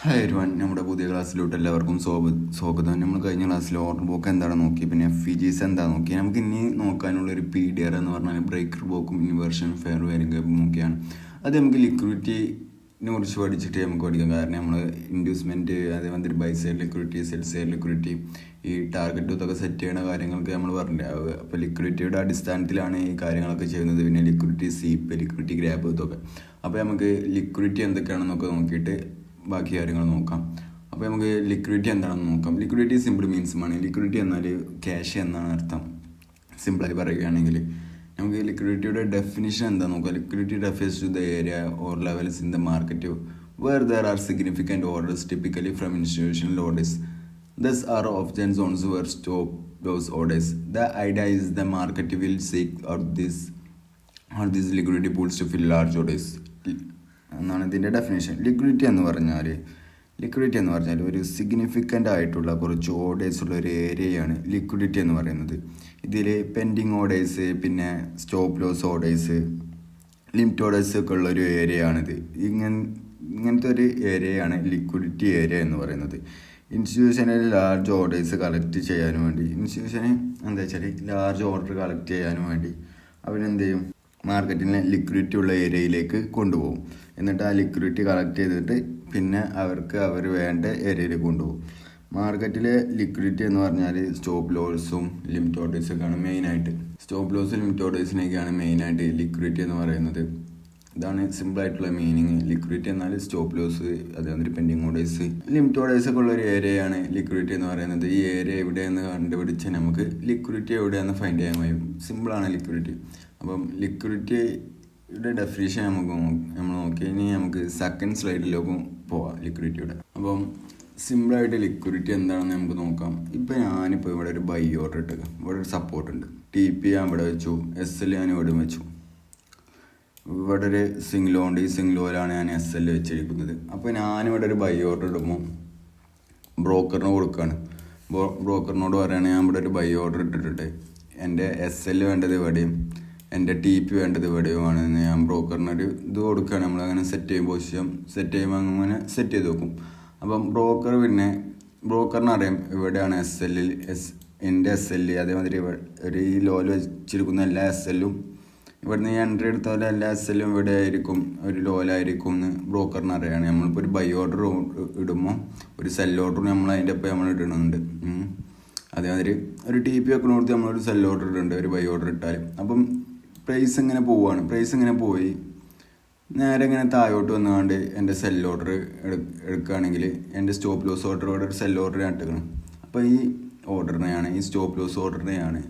Hi everyone, നമ്മുടെ പുതിയ ക്ലാസ്സിലോട്ട് എല്ലാവർക്കും സ്വാഗതം. നമ്മൾ കഴിഞ്ഞ ക്ലാസ്സിൽ ഓർഡർ ബുക്ക് എന്താണ് നോക്കി, പിന്നെ FGs എന്താ നോക്കി. നമുക്ക് ഇനി നോക്കാനുള്ള ഒരു PDR എന്ന് പറഞ്ഞാൽ ബ്രേക്കർ ബോക്കും ഇൻവേർഷൻ ഫെയർ വാല്യൂ ഗാപ്പും നോക്കിയാണ്. അത് നമുക്ക് ലിക്വിഡിറ്റിനെ കുറിച്ച് പഠിച്ചിട്ട് നമുക്ക് പഠിക്കാം. കാരണം നമ്മൾ ഇൻഡ്യൂസ്മെൻറ്റ്, അതേമാതിരി buy side liquidity, sell side liquidity, ഈ ടാർഗറ്റ് ഇതൊക്കെ സെറ്റ് ചെയ്യുന്ന കാര്യങ്ങൾക്ക് നമ്മൾ പറഞ്ഞിട്ടുണ്ട്. അപ്പോൾ ലിക്വിഡിറ്റിയുടെ അടിസ്ഥാനത്തിലാണ് ഈ കാര്യങ്ങളൊക്കെ ചെയ്യുന്നത്. പിന്നെ ലിക്വിഡിറ്റി സീപ്പ്, ലിക്വിഡിറ്റി ഗ്രാബ് ഇതൊക്കെ. അപ്പോൾ നമുക്ക് ലിക്വിഡിറ്റി എന്തൊക്കെയാണെന്നൊക്കെ നോക്കിയിട്ട് ബാക്കി കാര്യങ്ങൾ നോക്കാം. അപ്പോൾ നമുക്ക് ലിക്വിഡിറ്റി എന്താണെന്ന് നോക്കാം. Liquidity simple means money. Liquidity എന്നാൽ ക്യാഷ് എന്നാണ് അർത്ഥം. സിമ്പിളായി പറയുകയാണെങ്കിൽ നമുക്ക് ലിക്വിഡിറ്റിയുടെ ഡെഫിനിഷൻ എന്താ നോക്കാം. Liquidity refers to the area or levels in the market where there are significant orders, typically from institutional orders. Thus are often zones where stop those orders. The idea is the market will seek out these liquidity pools to fill large orders എന്നാണ് ഇതിൻ്റെ definition. Liquidity എന്ന് പറഞ്ഞാൽ ഒരു significant ആയിട്ടുള്ള കുറച്ച് ഓർഡേഴ്സുള്ള ഒരു ഏരിയയാണ് liquidity എന്ന് പറയുന്നത്. ഇതിൽ പെൻഡിങ് ഓർഡേഴ്സ്, പിന്നെ stop loss orders, limit orders ഒക്കെ ഉള്ള ഒരു ഏരിയയാണിത്. ഇങ്ങനത്തെ ഒരു ഏരിയയാണ് ലിക്വിഡിറ്റി ഏരിയ എന്ന് പറയുന്നത്. ഇൻസ്റ്റിറ്റ്യൂഷനിൽ ലാർജ് ഓർഡേഴ്സ് കളക്ട് ചെയ്യാനും വേണ്ടി, ഇൻസ്റ്റിറ്റ്യൂഷന് എന്താ വെച്ചാൽ ലാർജ് ഓർഡർ കളക്ട് ചെയ്യാനും വേണ്ടി അവരെന്ത് ചെയ്യും, മാർക്കറ്റിനെ ലിക്വിഡിറ്റി ഉള്ള ഏരിയയിലേക്ക് കൊണ്ടുപോകും. എന്നിട്ട് ആ ലിക്വിഡിറ്റി കളക്ട് ചെയ്തിട്ട് പിന്നെ അവർ വേണ്ട ഏരിയയിലേക്ക് കൊണ്ടുപോകും. മാർക്കറ്റിലെ ലിക്വിഡിറ്റി എന്ന് പറഞ്ഞാൽ സ്റ്റോപ്പ് ലോസും ലിമിറ്റ് ഓർഡേഴ്സൊക്കെയാണ് മെയിനായിട്ട്. സ്റ്റോപ്പ് ലോസും ലിമിറ്റ് ഓർഡേഴ്സിനൊക്കെയാണ് മെയിനായിട്ട് ലിക്വിഡിറ്റി എന്ന് പറയുന്നത്. ഇതാണ് സിമ്പിളായിട്ടുള്ള മീനിങ്. ലിക്വിഡിറ്റി എന്നാൽ സ്റ്റോപ്പ് ലോസ്, അതേമാതിരി പെൻഡിങ് ഓർഡേഴ്സ്, ലിമിറ്റ് ഓർഡേഴ്സ് ഒക്കെ ഉള്ള ഒരു ഏരിയയാണ് ലിക്വിഡിറ്റി എന്ന് പറയുന്നത്. ഈ ഏരിയ എവിടെയെന്ന് കണ്ടുപിടിച്ചാൽ നമുക്ക് ലിക്വിഡിറ്റി എവിടെയെന്ന് ഫൈൻഡ് ചെയ്യാൻ കഴിയും. സിമ്പിളാണ് ലിക്വിഡിറ്റി. അപ്പം ലിക്വിഡിറ്റിയുടെ ഡെഫിനിഷൻ നമ്മൾ നോക്കി ഇനി നമുക്ക് സെക്കൻഡ് സ്ലൈഡിലേക്കും പോവാം ലിക്വിഡിറ്റിയുടെ. അപ്പം സിമ്പിളായിട്ട് ലിക്വിഡിറ്റി എന്താണെന്ന് നമുക്ക് നോക്കാം. ഇപ്പം ഞാനിപ്പോൾ ഇവിടെ ഒരു ബൈ ഓർഡർ ഇട്ടേക്കാം. ഇവിടെ ഒരു സപ്പോർട്ട് ഉണ്ട്. TP ഞാൻ ഇവിടെ വെച്ചു, SL ഞാൻ ഇവിടെ വെച്ചു. ഇവിടെ ഒരു സിംഗിൾ ഉണ്ട്. ഈ സിംഗിളോയിലാണ് ഞാൻ SL വെച്ചിരിക്കുന്നത്. അപ്പോൾ ഞാനിവിടെ ഒരു ബൈ ഓർഡർ ഇടുമ്പോൾ ബ്രോക്കറിന് കൊടുക്കുകയാണ്. ബ്രോക്കറിനോട് പറയുകയാണെങ്കിൽ ഞാൻ ഇവിടെ ഒരു ബൈ ഓർഡർ ഇട്ടിട്ട് എൻ്റെ SL വേണ്ടത് ഇവിടെയും എൻ്റെ TP വേണ്ടത് ഇവിടെയുമാണ്. ഞാൻ ബ്രോക്കറിനൊരു ഇത് കൊടുക്കുകയാണ്. നമ്മളങ്ങനെ സെറ്റ് ചെയ്യും, പൊസിഷൻ സെറ്റ് ചെയ്യുമ്പോൾ അങ്ങനെ സെറ്റ് ചെയ്ത് വെക്കും. അപ്പം ബ്രോക്കറിനറിയാം ഇവിടെയാണ് എൻ്റെ SL. അതേമാതിരി ഒരു ഈ ലോയിൽ വെച്ചിരിക്കുന്ന എല്ലാ SLഉം ഇവിടുന്ന് ഈ എൻട്രി എടുത്താലും എല്ലാ SLഉം ഇവിടെ ആയിരിക്കും, ഒരു ലോയിലായിരിക്കും എന്ന് ബ്രോക്കറിന് അറിയാണ്. നമ്മളിപ്പോൾ ഒരു ബൈ ഓർഡർ ഇടുമ്പോൾ ഒരു സെൽ ഓർഡർ നമ്മൾ അതിൻ്റെ ഒപ്പം നമ്മൾ ഇടുന്നുണ്ട്. അതേമാതിരി ഒരു TP വെക്കണോടത്ത് നമ്മളൊരു സെൽ ഓർഡർ ഇടുന്നുണ്ട്, ഒരു ബൈ ഓർഡർ ഇട്ടാൽ. അപ്പം പ്രൈസ് ഇങ്ങനെ പോവുകയാണ്. പ്രൈസ് ഇങ്ങനെ പോയി നേരെ ഇങ്ങനെ താഴോട്ട് വന്നുകൊണ്ട് എൻ്റെ സെൽ ഓർഡർ എടുക്കുകയാണെങ്കിൽ എൻ്റെ സ്റ്റോപ്പ് ലോസ് ഓർഡറോടെ ഒരു സെൽ ഓർഡർ ഇട്ടിക്കണം. അപ്പോൾ ഈ ഓർഡറിനെയാണ്, ഈ സ്റ്റോപ്പ് ലോസ് ഓർഡറിനെയാണ്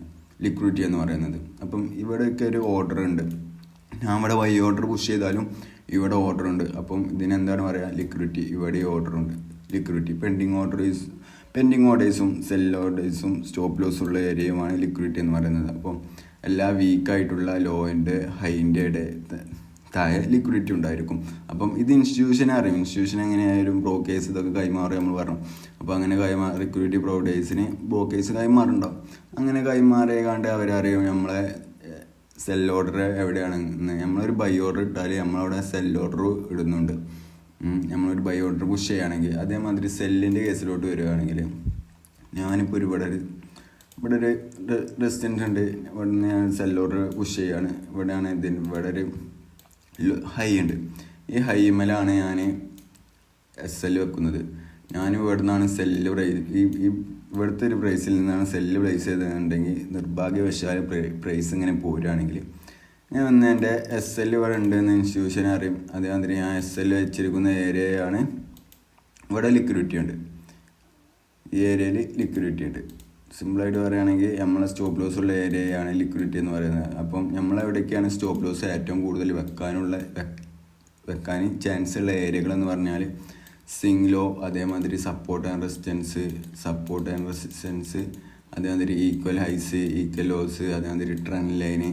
ലിക്വിഡിറ്റി എന്ന് പറയുന്നത്. അപ്പം ഇവിടെയൊക്കെ ഒരു ഓർഡർ ഉണ്ട്. ഞാൻ ഇവിടെ ബൈ ഓർഡർ പുഷ് ചെയ്താലും ഇവിടെ ഓർഡർ ഉണ്ട്. അപ്പം ഇതിനെന്താണ് പറയുക, ലിക്വിഡിറ്റി. ഇവിടെ ഓർഡർ ഉണ്ട്, ലിക്വിഡിറ്റി. പെൻഡിങ് ഓർഡേഴ്സും സെൽ ഓർഡേഴ്സും സ്റ്റോപ്പ് ലോസും ഉള്ള ഏരിയയുമാണ് ലിക്വിഡിറ്റി എന്ന് പറയുന്നത്. അപ്പം എല്ലാ വീക്കായിട്ടുള്ള ലോയിൻ്റെ ഹൈൻ്റെ താഴെ ലിക്വിഡിറ്റി ഉണ്ടായിരിക്കും. അപ്പം ഇത് ഇൻസ്റ്റിറ്റ്യൂഷനെ അറിയും. ഇൻസ്റ്റിറ്റ്യൂഷൻ എങ്ങനെയായാലും ബ്രോക്കേഴ്സ് ഇതൊക്കെ കൈമാറി നമ്മൾ പറഞ്ഞു. അപ്പോൾ അങ്ങനെ ലിക്വിഡിറ്റി പ്രൊവൈഡേഴ്സിന് ബ്രോക്കേഴ്സ് കൈമാറുണ്ടാവും. അങ്ങനെ കൈമാറിയാണ്ട് അവരറിയും നമ്മളെ സെൽ ഓർഡർ എവിടെയാണ്. നമ്മളൊരു ബൈ ഓർഡർ ഇട്ടാൽ നമ്മളവിടെ സെൽ ഓർഡർ ഇടുന്നുണ്ട്. നമ്മളൊരു ബൈ ഓർഡർ പുഷ് ചെയ്യുകയാണെങ്കിൽ, അതേമാതിരി സെല്ലിൻ്റെ കേസിലോട്ട് വരികയാണെങ്കിൽ ഞാനിപ്പോൾ ഇവിടെ ഒരു റെസിസ്റ്റൻസ് ഉണ്ട്. ഇവിടെ നിന്ന് ഞാൻ സെൽ ഓർഡർ പുഷ് ചെയ്യുകയാണ്. ഇവിടെ ഒരു ഹൈ ഉണ്ട്. ഈ ഹൈമേലാണ് ഞാൻ SL വെക്കുന്നത്. ഞാൻ ഇവിടെ നിന്നാണ് സെല്ല് ഇവിടുത്തെ ഒരു പ്രൈസിൽ നിന്നാണ് സെല്ല് പ്ലേസ് ചെയ്തതെന്നുണ്ടെങ്കിൽ നിർഭാഗ്യവശാൽ പ്രൈസ് ഇങ്ങനെ പോരുകയാണെങ്കിൽ ഞാൻ വന്ന് എൻ്റെ SL ഇവിടെ ഉണ്ടെന്ന് ഇൻസ്റ്റിറ്റ്യൂഷൻ അറിയും. അതേമാതിരി ഞാൻ SL വെച്ചിരിക്കുന്ന ഏരിയയാണ്. ഇവിടെ ലിക്വിഡിറ്റി ഉണ്ട്. ഈ ഏരിയയിൽ ലിക്വിഡിറ്റി ഉണ്ട്. സിമ്പിളായിട്ട് പറയുകയാണെങ്കിൽ നമ്മളെ സ്റ്റോപ്പ് ലോസ് ഉള്ള ഏരിയയാണ് ലിക്വിഡിറ്റി എന്ന് പറയുന്നത്. അപ്പം നമ്മളെവിടേക്കാണ് സ്റ്റോപ്പ് ലോസ് ഏറ്റവും കൂടുതൽ വെക്കാൻ ചാൻസ് ഉള്ള ഏരിയകളെന്ന് പറഞ്ഞാൽ സിംഗ്ലോ, അതേമാതിരി സപ്പോർട്ട് ആൻഡ് റെസിസ്റ്റൻസ്, അതേമാതിരി ഈക്വൽ ഹൈസ്, ഈക്വൽ ലോസ്, അതേമാതിരി ട്രെൻഡ് ലൈന്.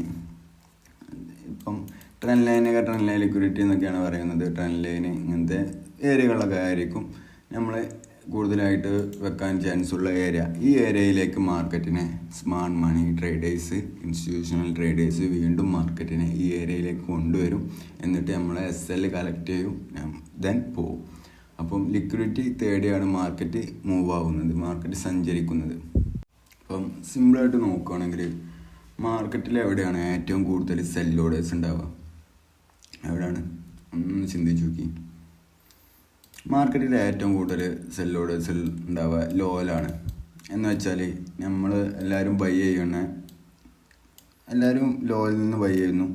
ഇപ്പം ട്രെൻഡ് ലൈൻ ലിക്വിഡിറ്റി എന്നൊക്കെയാണ് പറയുന്നത്. ട്രെൻഡ് ലൈന് ഇങ്ങനത്തെ ഏരിയകളൊക്കെ ആയിരിക്കും നമ്മൾ കൂടുതലായിട്ട് വെക്കാൻ ചാൻസ് ഉള്ള ഏരിയ. ഈ ഏരിയയിലേക്ക് മാർക്കറ്റിനെ smart money traders, institutional traders വീണ്ടും മാർക്കറ്റിനെ ഈ ഏരിയയിലേക്ക് കൊണ്ടുവരും. എന്നിട്ട് നമ്മൾ SL കളക്ട് ചെയ്യും, ദെൻ പോവും. അപ്പം ലിക്വിഡിറ്റി തേടിയാണ് മാർക്കറ്റ് മൂവ് ആവുന്നത്, മാർക്കറ്റ് സഞ്ചരിക്കുന്നത്. അപ്പം സിമ്പിളായിട്ട് നോക്കുകയാണെങ്കിൽ മാർക്കറ്റിൽ എവിടെയാണ് ഏറ്റവും കൂടുതൽ സെൽ ഓർഡേഴ്സ് ഉണ്ടാവുക? എവിടെയാണ്? ഒന്ന് ചിന്തിച്ച് നോക്കി. മാർക്കറ്റിൽ ഏറ്റവും കൂടുതൽ സെൽ ഓർഡേഴ്സ് ഉണ്ടാവുക ലോയിലാണ്. എന്ന് വെച്ചാൽ നമ്മൾ എല്ലാവരും ബൈ ചെയ്യണ, എല്ലാവരും ലോയിൽ നിന്ന് ബൈ ചെയ്യുന്നു.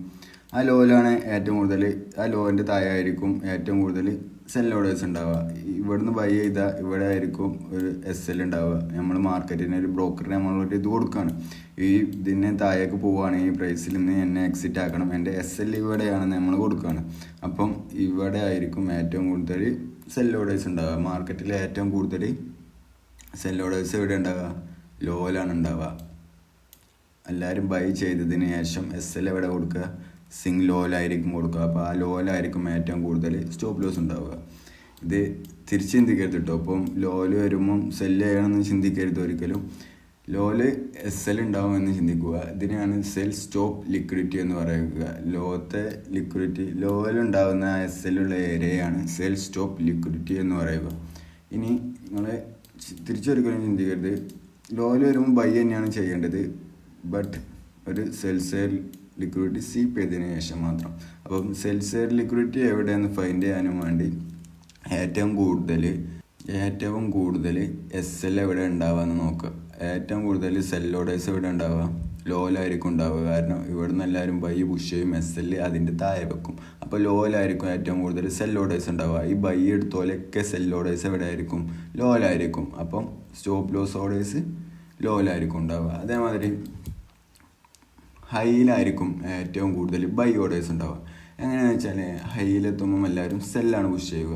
ആ ലോയിലാണ് ഏറ്റവും കൂടുതൽ, ആ ലോയിൻ്റെ താഴെയായിരിക്കും ഏറ്റവും കൂടുതൽ സെൽ ഓർഡേഴ്സ് ഉണ്ടാവുക. ഇവിടുന്ന് ബൈ ചെയ്താൽ ഇവിടെ ആയിരിക്കും ഒരു SL ഉണ്ടാവുക. നമ്മൾ മാർക്കറ്റിന് ഒരു ബ്രോക്കറിന് നമ്മളൊരു ഇത് കൊടുക്കുകയാണ്, ഈ ഇതിനെ താഴേക്ക് പോവുകയാണെങ്കിൽ ഈ പ്രൈസിൽ നിന്ന് എന്നെ എക്സിറ്റ് ആക്കണം, എൻ്റെ SL ഇവിടെയാണെന്ന് നമ്മൾ കൊടുക്കുകയാണ്. അപ്പം ഇവിടെ ആയിരിക്കും ഏറ്റവും കൂടുതൽ സെൽ ഓർഡേഴ്സ് ഉണ്ടാവുക. മാർക്കറ്റിൽ ഏറ്റവും കൂടുതൽ സെൽ ഓർഡേഴ്സ് എവിടെ ഉണ്ടാവുക? ലോയിലാണ് ഉണ്ടാവുക. എല്ലാവരും ബൈ ചെയ്തതിന് ശേഷം SL എവിടെ കൊടുക്കുക? സിംഗ് ലോയിലായിരിക്കും കൊടുക്കുക. അപ്പോൾ ആ ലോയിലായിരിക്കും ഏറ്റവും കൂടുതൽ സ്റ്റോപ്പ് ലോസ് ഉണ്ടാവുക. ഇത് തിരിച്ച് ചിന്തിക്കരുത് കേട്ടോ. അപ്പം ലോയിൽ വരുമ്പം സെല്ല് ചെയ്യണമെന്ന് ചിന്തിക്കരുത് ഒരിക്കലും. ലോയിൽ SL ഉണ്ടാവുമെന്ന് ചിന്തിക്കുക. ഇതിനെയാണ് സെൽ സ്റ്റോപ്പ് ലിക്വിഡിറ്റി എന്ന് പറയുക. ലോകത്തെ ലിക്വിഡിറ്റി ലോയിലുണ്ടാകുന്ന SL ഉള്ള ഏരിയയാണ് സെൽ സ്റ്റോപ്പ് ലിക്വിഡിറ്റി എന്ന് പറയുക. ഇനി നിങ്ങൾ തിരിച്ചൊരിക്കലും ചിന്തിക്കരുത്, ലോയിൽ വരുമ്പോൾ ബൈ തന്നെയാണ് ചെയ്യേണ്ടത്, ബട്ട് ഒരു സെൽ സൈഡ് ലിക്വിഡിറ്റി സീപ്പ് ചെയ്തതിന് ശേഷം മാത്രം. അപ്പം സെൽ സൈഡ് ലിക്വിഡിറ്റി എവിടെയെന്ന് ഫൈൻഡ് ചെയ്യാനും വേണ്ടി ഏറ്റവും കൂടുതൽ SL എവിടെ ഉണ്ടാവുക എന്ന് നോക്കുക. ഏറ്റവും കൂടുതൽ സെൽ ഓർഡേഴ്സ് എവിടെ ഉണ്ടാവുക? ലോയിലായിരിക്കും ഉണ്ടാവുക. കാരണം ഇവിടുന്ന് എല്ലാവരും ബൈ പുഷ് ചെയ്യും, SL അതിൻ്റെ താഴെ വെക്കും. അപ്പോൾ ലോയിലായിരിക്കും ഏറ്റവും കൂടുതൽ സെൽ ഓർഡേഴ്സ് ഉണ്ടാവുക. ഈ ബൈ എടുത്തോലൊക്കെ സെൽ ഓർഡേഴ്സ് എവിടെ ആയിരിക്കും? ലോയിലായിരിക്കും. അപ്പം സ്റ്റോപ്പ് ലോസ് ഓർഡേഴ്സ് ലോയിലായിരിക്കും ഉണ്ടാവുക. അതേമാതിരി ഹൈയിലായിരിക്കും ഏറ്റവും കൂടുതൽ ബൈ ഓർഡേഴ്സ് ഉണ്ടാവുക. എങ്ങനെയാണെന്ന് വെച്ചാൽ ഹൈയിലെത്തുമ്പം എല്ലാവരും സെല്ലാണ് പുഷ് ചെയ്യുക.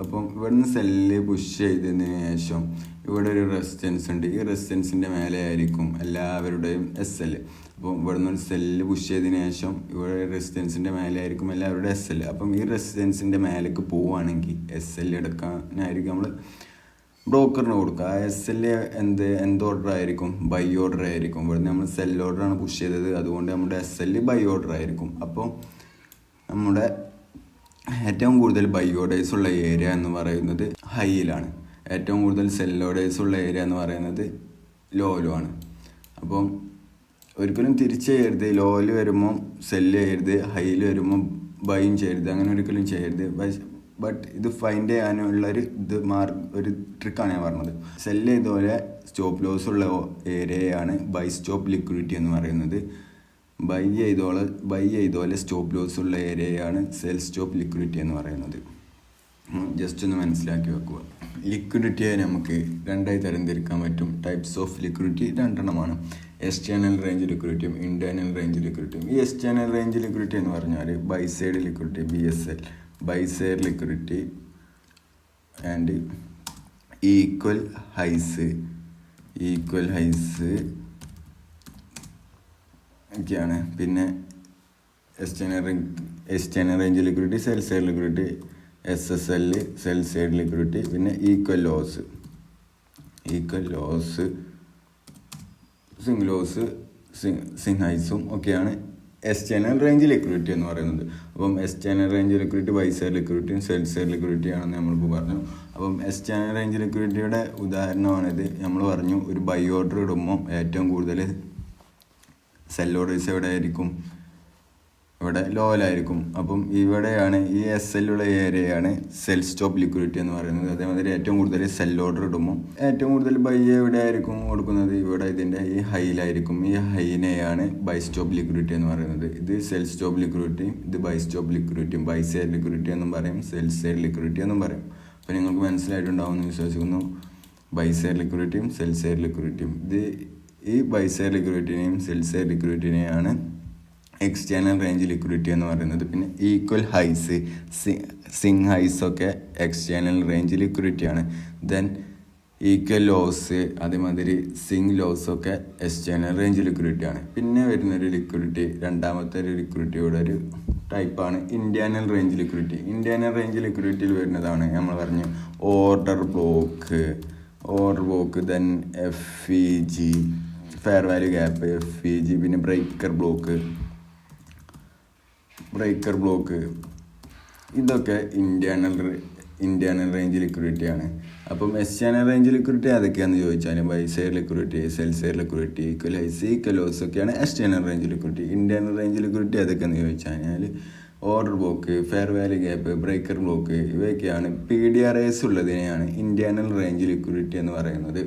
അപ്പം ഇവിടുന്ന് സെല്ല് പുഷ് ചെയ്തതിന് ശേഷം ഇവിടെ ഒരു റെസിസ്റ്റൻസ് ഉണ്ട്. ഈ റെസിസ്റ്റൻസിൻ്റെ മേലെ ആയിരിക്കും എല്ലാവരുടെയും SL. അപ്പം ഇവിടുന്ന് ഒരു സെല്ല് പുഷ് ചെയ്തതിന് ശേഷം ഇവിടെ റെസിസ്റ്റൻസിൻ്റെ മേലെ ആയിരിക്കും എല്ലാവരുടെയും SL. അപ്പം ഈ റെസിസ്റ്റൻസിൻ്റെ മേലേക്ക് പോവുകയാണെങ്കിൽ SL എടുക്കാനായിരിക്കും നമ്മൾ ബ്രോക്കറിന് കൊടുക്കുക. ആ SL എന്ത് ഓർഡർ ആയിരിക്കും? ബൈ ഓർഡർ ആയിരിക്കും. ഇവിടുന്ന് നമ്മൾ സെൽ ഓർഡറാണ് പുഷ് ചെയ്തത്, അതുകൊണ്ട് നമ്മുടെ SL ബൈ ഓർഡർ ആയിരിക്കും. അപ്പോൾ നമ്മുടെ ഏറ്റവും കൂടുതൽ ബൈ ഓർഡേഴ്സ് ഉള്ള ഏരിയ എന്ന് പറയുന്നത് ഹൈയിലാണ്. ഏറ്റവും കൂടുതൽ സെൽ ഓർഡേഴ്സ് ഉള്ള ഏരിയ എന്ന് പറയുന്നത് ലോയിലുമാണ്. അപ്പം ഒരിക്കലും തിരിച്ച് ചെയ്യരുത്. ലോയിൽ വരുമ്പം സെല്ല് ചെയ്യരുത്, ഹൈയിൽ വരുമ്പം ബൈയും ചെയ്യരുത്, അങ്ങനെ ഒരിക്കലും ചെയ്യരുത്. ബട്ട് ഇത് ഫൈൻഡ് ചെയ്യാനുള്ളൊരു ഒരു ട്രിക്കാണ് ഞാൻ പറഞ്ഞത്. സെല്ല് ചെയ്തപോലെ സ്റ്റോപ്പ് ലോസ് ഉള്ള ഏരിയയാണ് ബൈ സ്റ്റോപ്പ് ലിക്വിഡിറ്റി എന്ന് പറയുന്നത്. ബൈ ചെയ്തോലെ സ്റ്റോപ്പ് ലോസ് ഉള്ള ഏരിയയാണ് സെൽ സ്റ്റോപ്പ് ലിക്വിഡിറ്റി എന്ന് പറയുന്നത്. ജസ്റ്റ് ഒന്ന് മനസ്സിലാക്കി വെക്കുക. ലിക്വിഡിറ്റിയെ നമുക്ക് രണ്ടായി തരംതിരിക്കാൻ പറ്റും. ടൈപ്സ് ഓഫ് ലിക്വിഡിറ്റി രണ്ടെണ്ണമാണ്: എക്സ്റ്റേണൽ റേഞ്ച് ലിക്വിഡിറ്റിയും ഇന്റേണൽ റേഞ്ച് ലിക്വിഡിറ്റിയും. ഈ എക്സ്റ്റേണൽ റേഞ്ച് ലിക്വിഡിറ്റി എന്ന് പറഞ്ഞാൽ buy side liquidity BSL, buy side liquidity and equal highs ഒക്കെയാണ്. പിന്നെ external range liquidity, sell side liquidity, SSL sell side liquidity, പിന്നെ ഈക്വൽ ലോസ്, സിംഗ് ഹൈസും ഒക്കെയാണ് എക്സ്റ്റേണൽ റേഞ്ച് ലിക്വിഡിറ്റി എന്ന് പറയുന്നത്. അപ്പം external range liquidity buy side ലിക്വിഡിറ്റിയും sell side liquidity ആണെന്ന് നമ്മളിപ്പോൾ പറഞ്ഞു. അപ്പം എക്സ്റ്റേണൽ റേഞ്ച് ലിക്വിഡിറ്റിയുടെ ഉദാഹരണമാണിത്. നമ്മൾ പറഞ്ഞു, ഒരു ബൈ ഓർഡർ ഇടുമ്പോൾ ഏറ്റവും കൂടുതൽ സെൽ ഓർഡേഴ്സ് എവിടെ ആയിരിക്കും? ഇവിടെ ലോയിലായിരിക്കും. അപ്പം ഇവിടെയാണ് ഈ SL ഉള്ള ഏരിയയാണ് സെൽ സ്റ്റോപ്പ് ലിക്വിഡിറ്റി എന്ന് പറയുന്നത്. അതേമാതിരി ഏറ്റവും കൂടുതൽ സെൽ ഓർഡർ ഇടുമ്പോൾ ഏറ്റവും കൂടുതൽ ബൈ എവിടെ ആയിരിക്കും കൊടുക്കുന്നത്? ഇവിടെ ഇതിൻ്റെ ഈ ഹൈയിലായിരിക്കും. ഈ ഹൈനെയാണ് ബൈ സ്റ്റോപ്പ് ലിക്വിഡിറ്റി എന്ന് പറയുന്നത്. ഇത് സെൽ സ്റ്റോപ്പ് ലിക്വിഡിറ്റിയും ഇത് ബൈ സ്റ്റോപ്പ് ലിക്വിഡിറ്റിയും. ബൈ സൈഡ് ലിക്വിഡിറ്റി എന്നും പറയും, സെൽ സൈഡ് ലിക്വിഡിറ്റി എന്നും പറയും. അപ്പോൾ നിങ്ങൾക്ക് മനസ്സിലായിട്ടുണ്ടാവും എന്ന് വിശ്വസിക്കുന്നു. ബൈ സൈഡ് ലിക്വിഡിറ്റിയും സെൽ സൈഡ് ലിക്വിഡിറ്റിയും. ഈ ബൈ സൈഡ് ലിക്വിഡിറ്റിനെയും സെൽ സൈഡ് ലിക്വിഡിറ്റിനെയാണ് എക്സ്റ്റേണൽ റേഞ്ച് ലിക്വിഡിറ്റി എന്ന് പറയുന്നത്. പിന്നെ ഈക്വൽ ഹൈസ്, സിംഗ് ഹൈസ് ഒക്കെ എക്സ്റ്റേണൽ റേഞ്ച് ലിക്വിഡിറ്റിയാണ്. ദെൻ ഈക്വൽ ലോസ്, അതേമാതിരി സിംഗ് ലോസ് ഒക്കെ എക്സ്റ്റേണൽ റേഞ്ച് ലിക്വിഡിറ്റിയാണ്. പിന്നെ വരുന്നൊരു ലിക്വിഡിറ്റി, രണ്ടാമത്തെ ഒരു ലിക്വിഡിറ്റിയുടെ ഒരു ടൈപ്പാണ് internal range liquidity. Internal range ലിക്വിഡിറ്റിയിൽ വരുന്നതാണ് നമ്മൾ പറഞ്ഞു order block, then FEG fair value gap, FEG, പിന്നെ ബ്രേക്കർ ബ്ലോക്ക്, ഇതൊക്കെ ഇന്റേണൽ റേഞ്ച് ലിക്വിഡിറ്റി ആണ്. അപ്പം എക്സ്റ്റേണൽ റേഞ്ച് ലിക്വിഡിറ്റി ഏതൊക്കെയാണെന്ന് ചോദിച്ചാൽ buy side liquidity, sell side liquidity, equal highs, equal lows ഒക്കെയാണ് external range liquidity. Internal range liquidity ഏതൊക്കെയാണെന്ന് ചോദിച്ചു കഴിഞ്ഞാൽ order block, fair value gap, breaker block ഇവയൊക്കെയാണ്. PDRAs ഉള്ളതിനെയാണ് ഇന്റേണൽ റേഞ്ച് ലിക്വിഡിറ്റി എന്ന് പറയുന്നത്.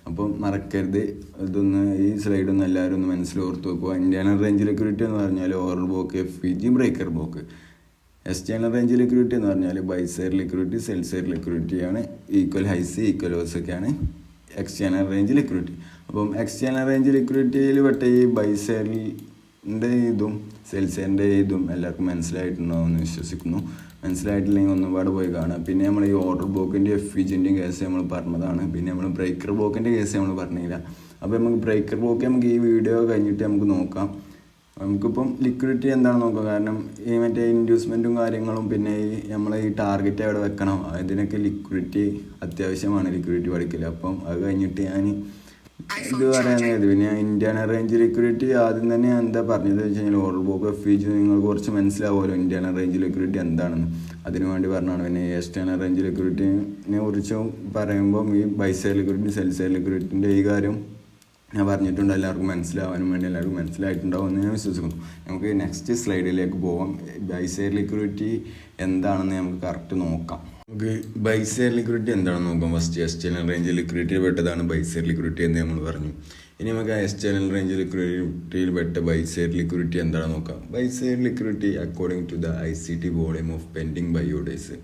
അപ്പം മറക്കരുത്, ഇതൊന്ന് ഈ സ്ലൈഡൊന്നും എല്ലാവരും ഒന്ന് മനസ്സിലോർത്ത് വെക്കുക. ഇന്റേണൽ റേഞ്ച് ലിക്വിഡിറ്റി എന്ന് പറഞ്ഞാൽ order block, FVG, breaker block. External range liquidity എന്ന് പറഞ്ഞാൽ buy side liquidity, sell side ലിക്വിഡിറ്റിയാണ്. ഈക്വൽ ഹൈസ്, ഈക്വൽ ലോസ് ഒക്കെയാണ് എക്സ്റ്റേണൽ റേഞ്ച് ലിക്വിഡിറ്റി. അപ്പം എക്സ്റ്റേണൽ റേഞ്ച് ലിക്വിഡിറ്റിയിൽ പെട്ട ഈ ബൈ സൈഡിൻ്റെ ഇതും സെൽ സൈഡിൻ്റെ ഇതും എല്ലാവർക്കും മനസ്സിലായിട്ടുണ്ടാവും എന്ന് വിശ്വസിക്കുന്നു. മനസ്സിലായിട്ടില്ലെങ്കിൽ ഒന്നുപാട് പോയി കാണാം. പിന്നെ നമ്മൾ ഈ ഓർഡർ ബ്ലോക്കിൻ്റെ FVGൻ്റെയും കേസ് നമ്മൾ പറഞ്ഞതാണ്. പിന്നെ നമ്മൾ ബ്രേക്കർ ബ്ലോക്കിൻ്റെ കേസ് നമ്മൾ പറഞ്ഞില്ല. അപ്പോൾ നമുക്ക് ബ്രേക്കർ ബ്ലോക്ക് നമുക്ക് ഈ വീഡിയോ കഴിഞ്ഞിട്ട് നമുക്ക് നോക്കാം. നമുക്കിപ്പം ലിക്വിഡിറ്റി എന്താണെന്ന് നോക്കാം. കാരണം ഈ മറ്റേ ഇൻഡ്യൂസ്മെൻറ്റും കാര്യങ്ങളും പിന്നെ ഈ നമ്മൾ ഈ ടാർഗറ്റ് അവിടെ വെക്കണം, ഇതിനൊക്കെ ലിക്വിഡിറ്റി അത്യാവശ്യമാണ്, ലിക്വിഡിറ്റി പഠിക്കില്ല. അപ്പം അത് കഴിഞ്ഞിട്ട് ഞാൻ ഇത് പറയാനായത്. പിന്നെ ഇന്റേണൽ റേഞ്ച് ലിക്വിഡിറ്റി ആദ്യം തന്നെ എന്താ പറഞ്ഞത് വെച്ച് കഴിഞ്ഞാൽ ഓർഡർ ബ്ലോക്ക്, FVG നിങ്ങൾക്ക് കുറച്ച് മനസ്സിലാവുമല്ലോ ഇന്റേണൽ റേഞ്ച് ലിക്വിഡിറ്റി എന്താണെന്ന്. അതിനു വേണ്ടി പറഞ്ഞാണ്. പിന്നെ എക്സ്റ്റേണൽ റേഞ്ച് ലിക്വിഡിറ്റിനെ കുറിച്ചും പറയുമ്പം ഈ buy side liquidity, sell side ലിക്വിഡിറ്റിൻ്റെ ഈ കാര്യം ഞാൻ പറഞ്ഞിട്ടുണ്ട്. എല്ലാവർക്കും മനസ്സിലാവാനും വേണ്ടി എല്ലാവർക്കും മനസ്സിലായിട്ടുണ്ടാവും എന്ന് ഞാൻ വിശ്വസിക്കുന്നു. നമുക്ക് നെക്സ്റ്റ് സ്ലൈഡിലേക്ക് പോകാം. ബൈ സൈഡ് ലിക്വിഡിറ്റി എന്താണെന്ന് നമുക്ക് കറക്റ്റ് നോക്കാം. നമുക്ക് ബൈ സൈഡ് ലിക്വിഡിറ്റി എന്താണെന്ന് നോക്കാം. ഫസ്റ്റ് എക്സ്റ്റേണൽ റേഞ്ച് ലിക്വിഡിറ്റിയിൽ പെട്ടതാണ് ബൈ സൈഡ് ലിക്വിഡിറ്റി എന്ന് നമ്മൾ പറഞ്ഞു. ഇനി നമുക്ക് എക്സ്റ്റേണൽ റേഞ്ച് ലിക്വിഡിറ്റിയിൽ പെട്ട ബൈ സൈഡ് ലിക്വിഡിറ്റി എന്താണെന്ന് നോക്കാം. Buy side liquidity according to the ICT volume of pending buy orders.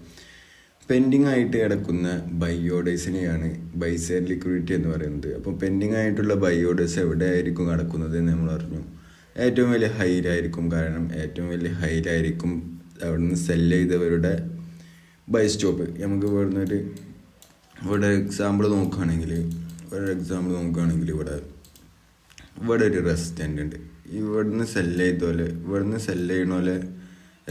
Pending ആയിട്ട് കിടക്കുന്ന ബൈ ഓർഡേഴ്സിനെയാണ് ബൈ സൈഡ് ലിക്വിഡിറ്റി എന്ന് പറയുന്നത്. അപ്പോൾ പെൻഡിങ് ആയിട്ടുള്ള ബൈ ഓർഡേഴ്സ് എവിടെ ആയിരിക്കും കിടക്കുന്നത് എന്ന് നമ്മൾ പറഞ്ഞു. ഏറ്റവും വലിയ ഹൈയിലായിരിക്കും. കാരണം ഏറ്റവും വലിയ ഹൈയിലായിരിക്കും അവിടെ നിന്ന് സെല് ചെയ്തവരുടെ ബൈ സ്റ്റോപ്പ്. നമുക്ക് ഇവിടെ എക്സാമ്പിൾ നോക്കുകയാണെങ്കിൽ ഇവിടെ ഒരു റെസിസ്റ്റൻ്റ് ഉണ്ട്. ഇവിടുന്ന് സെല് ചെയ്ത പോലെ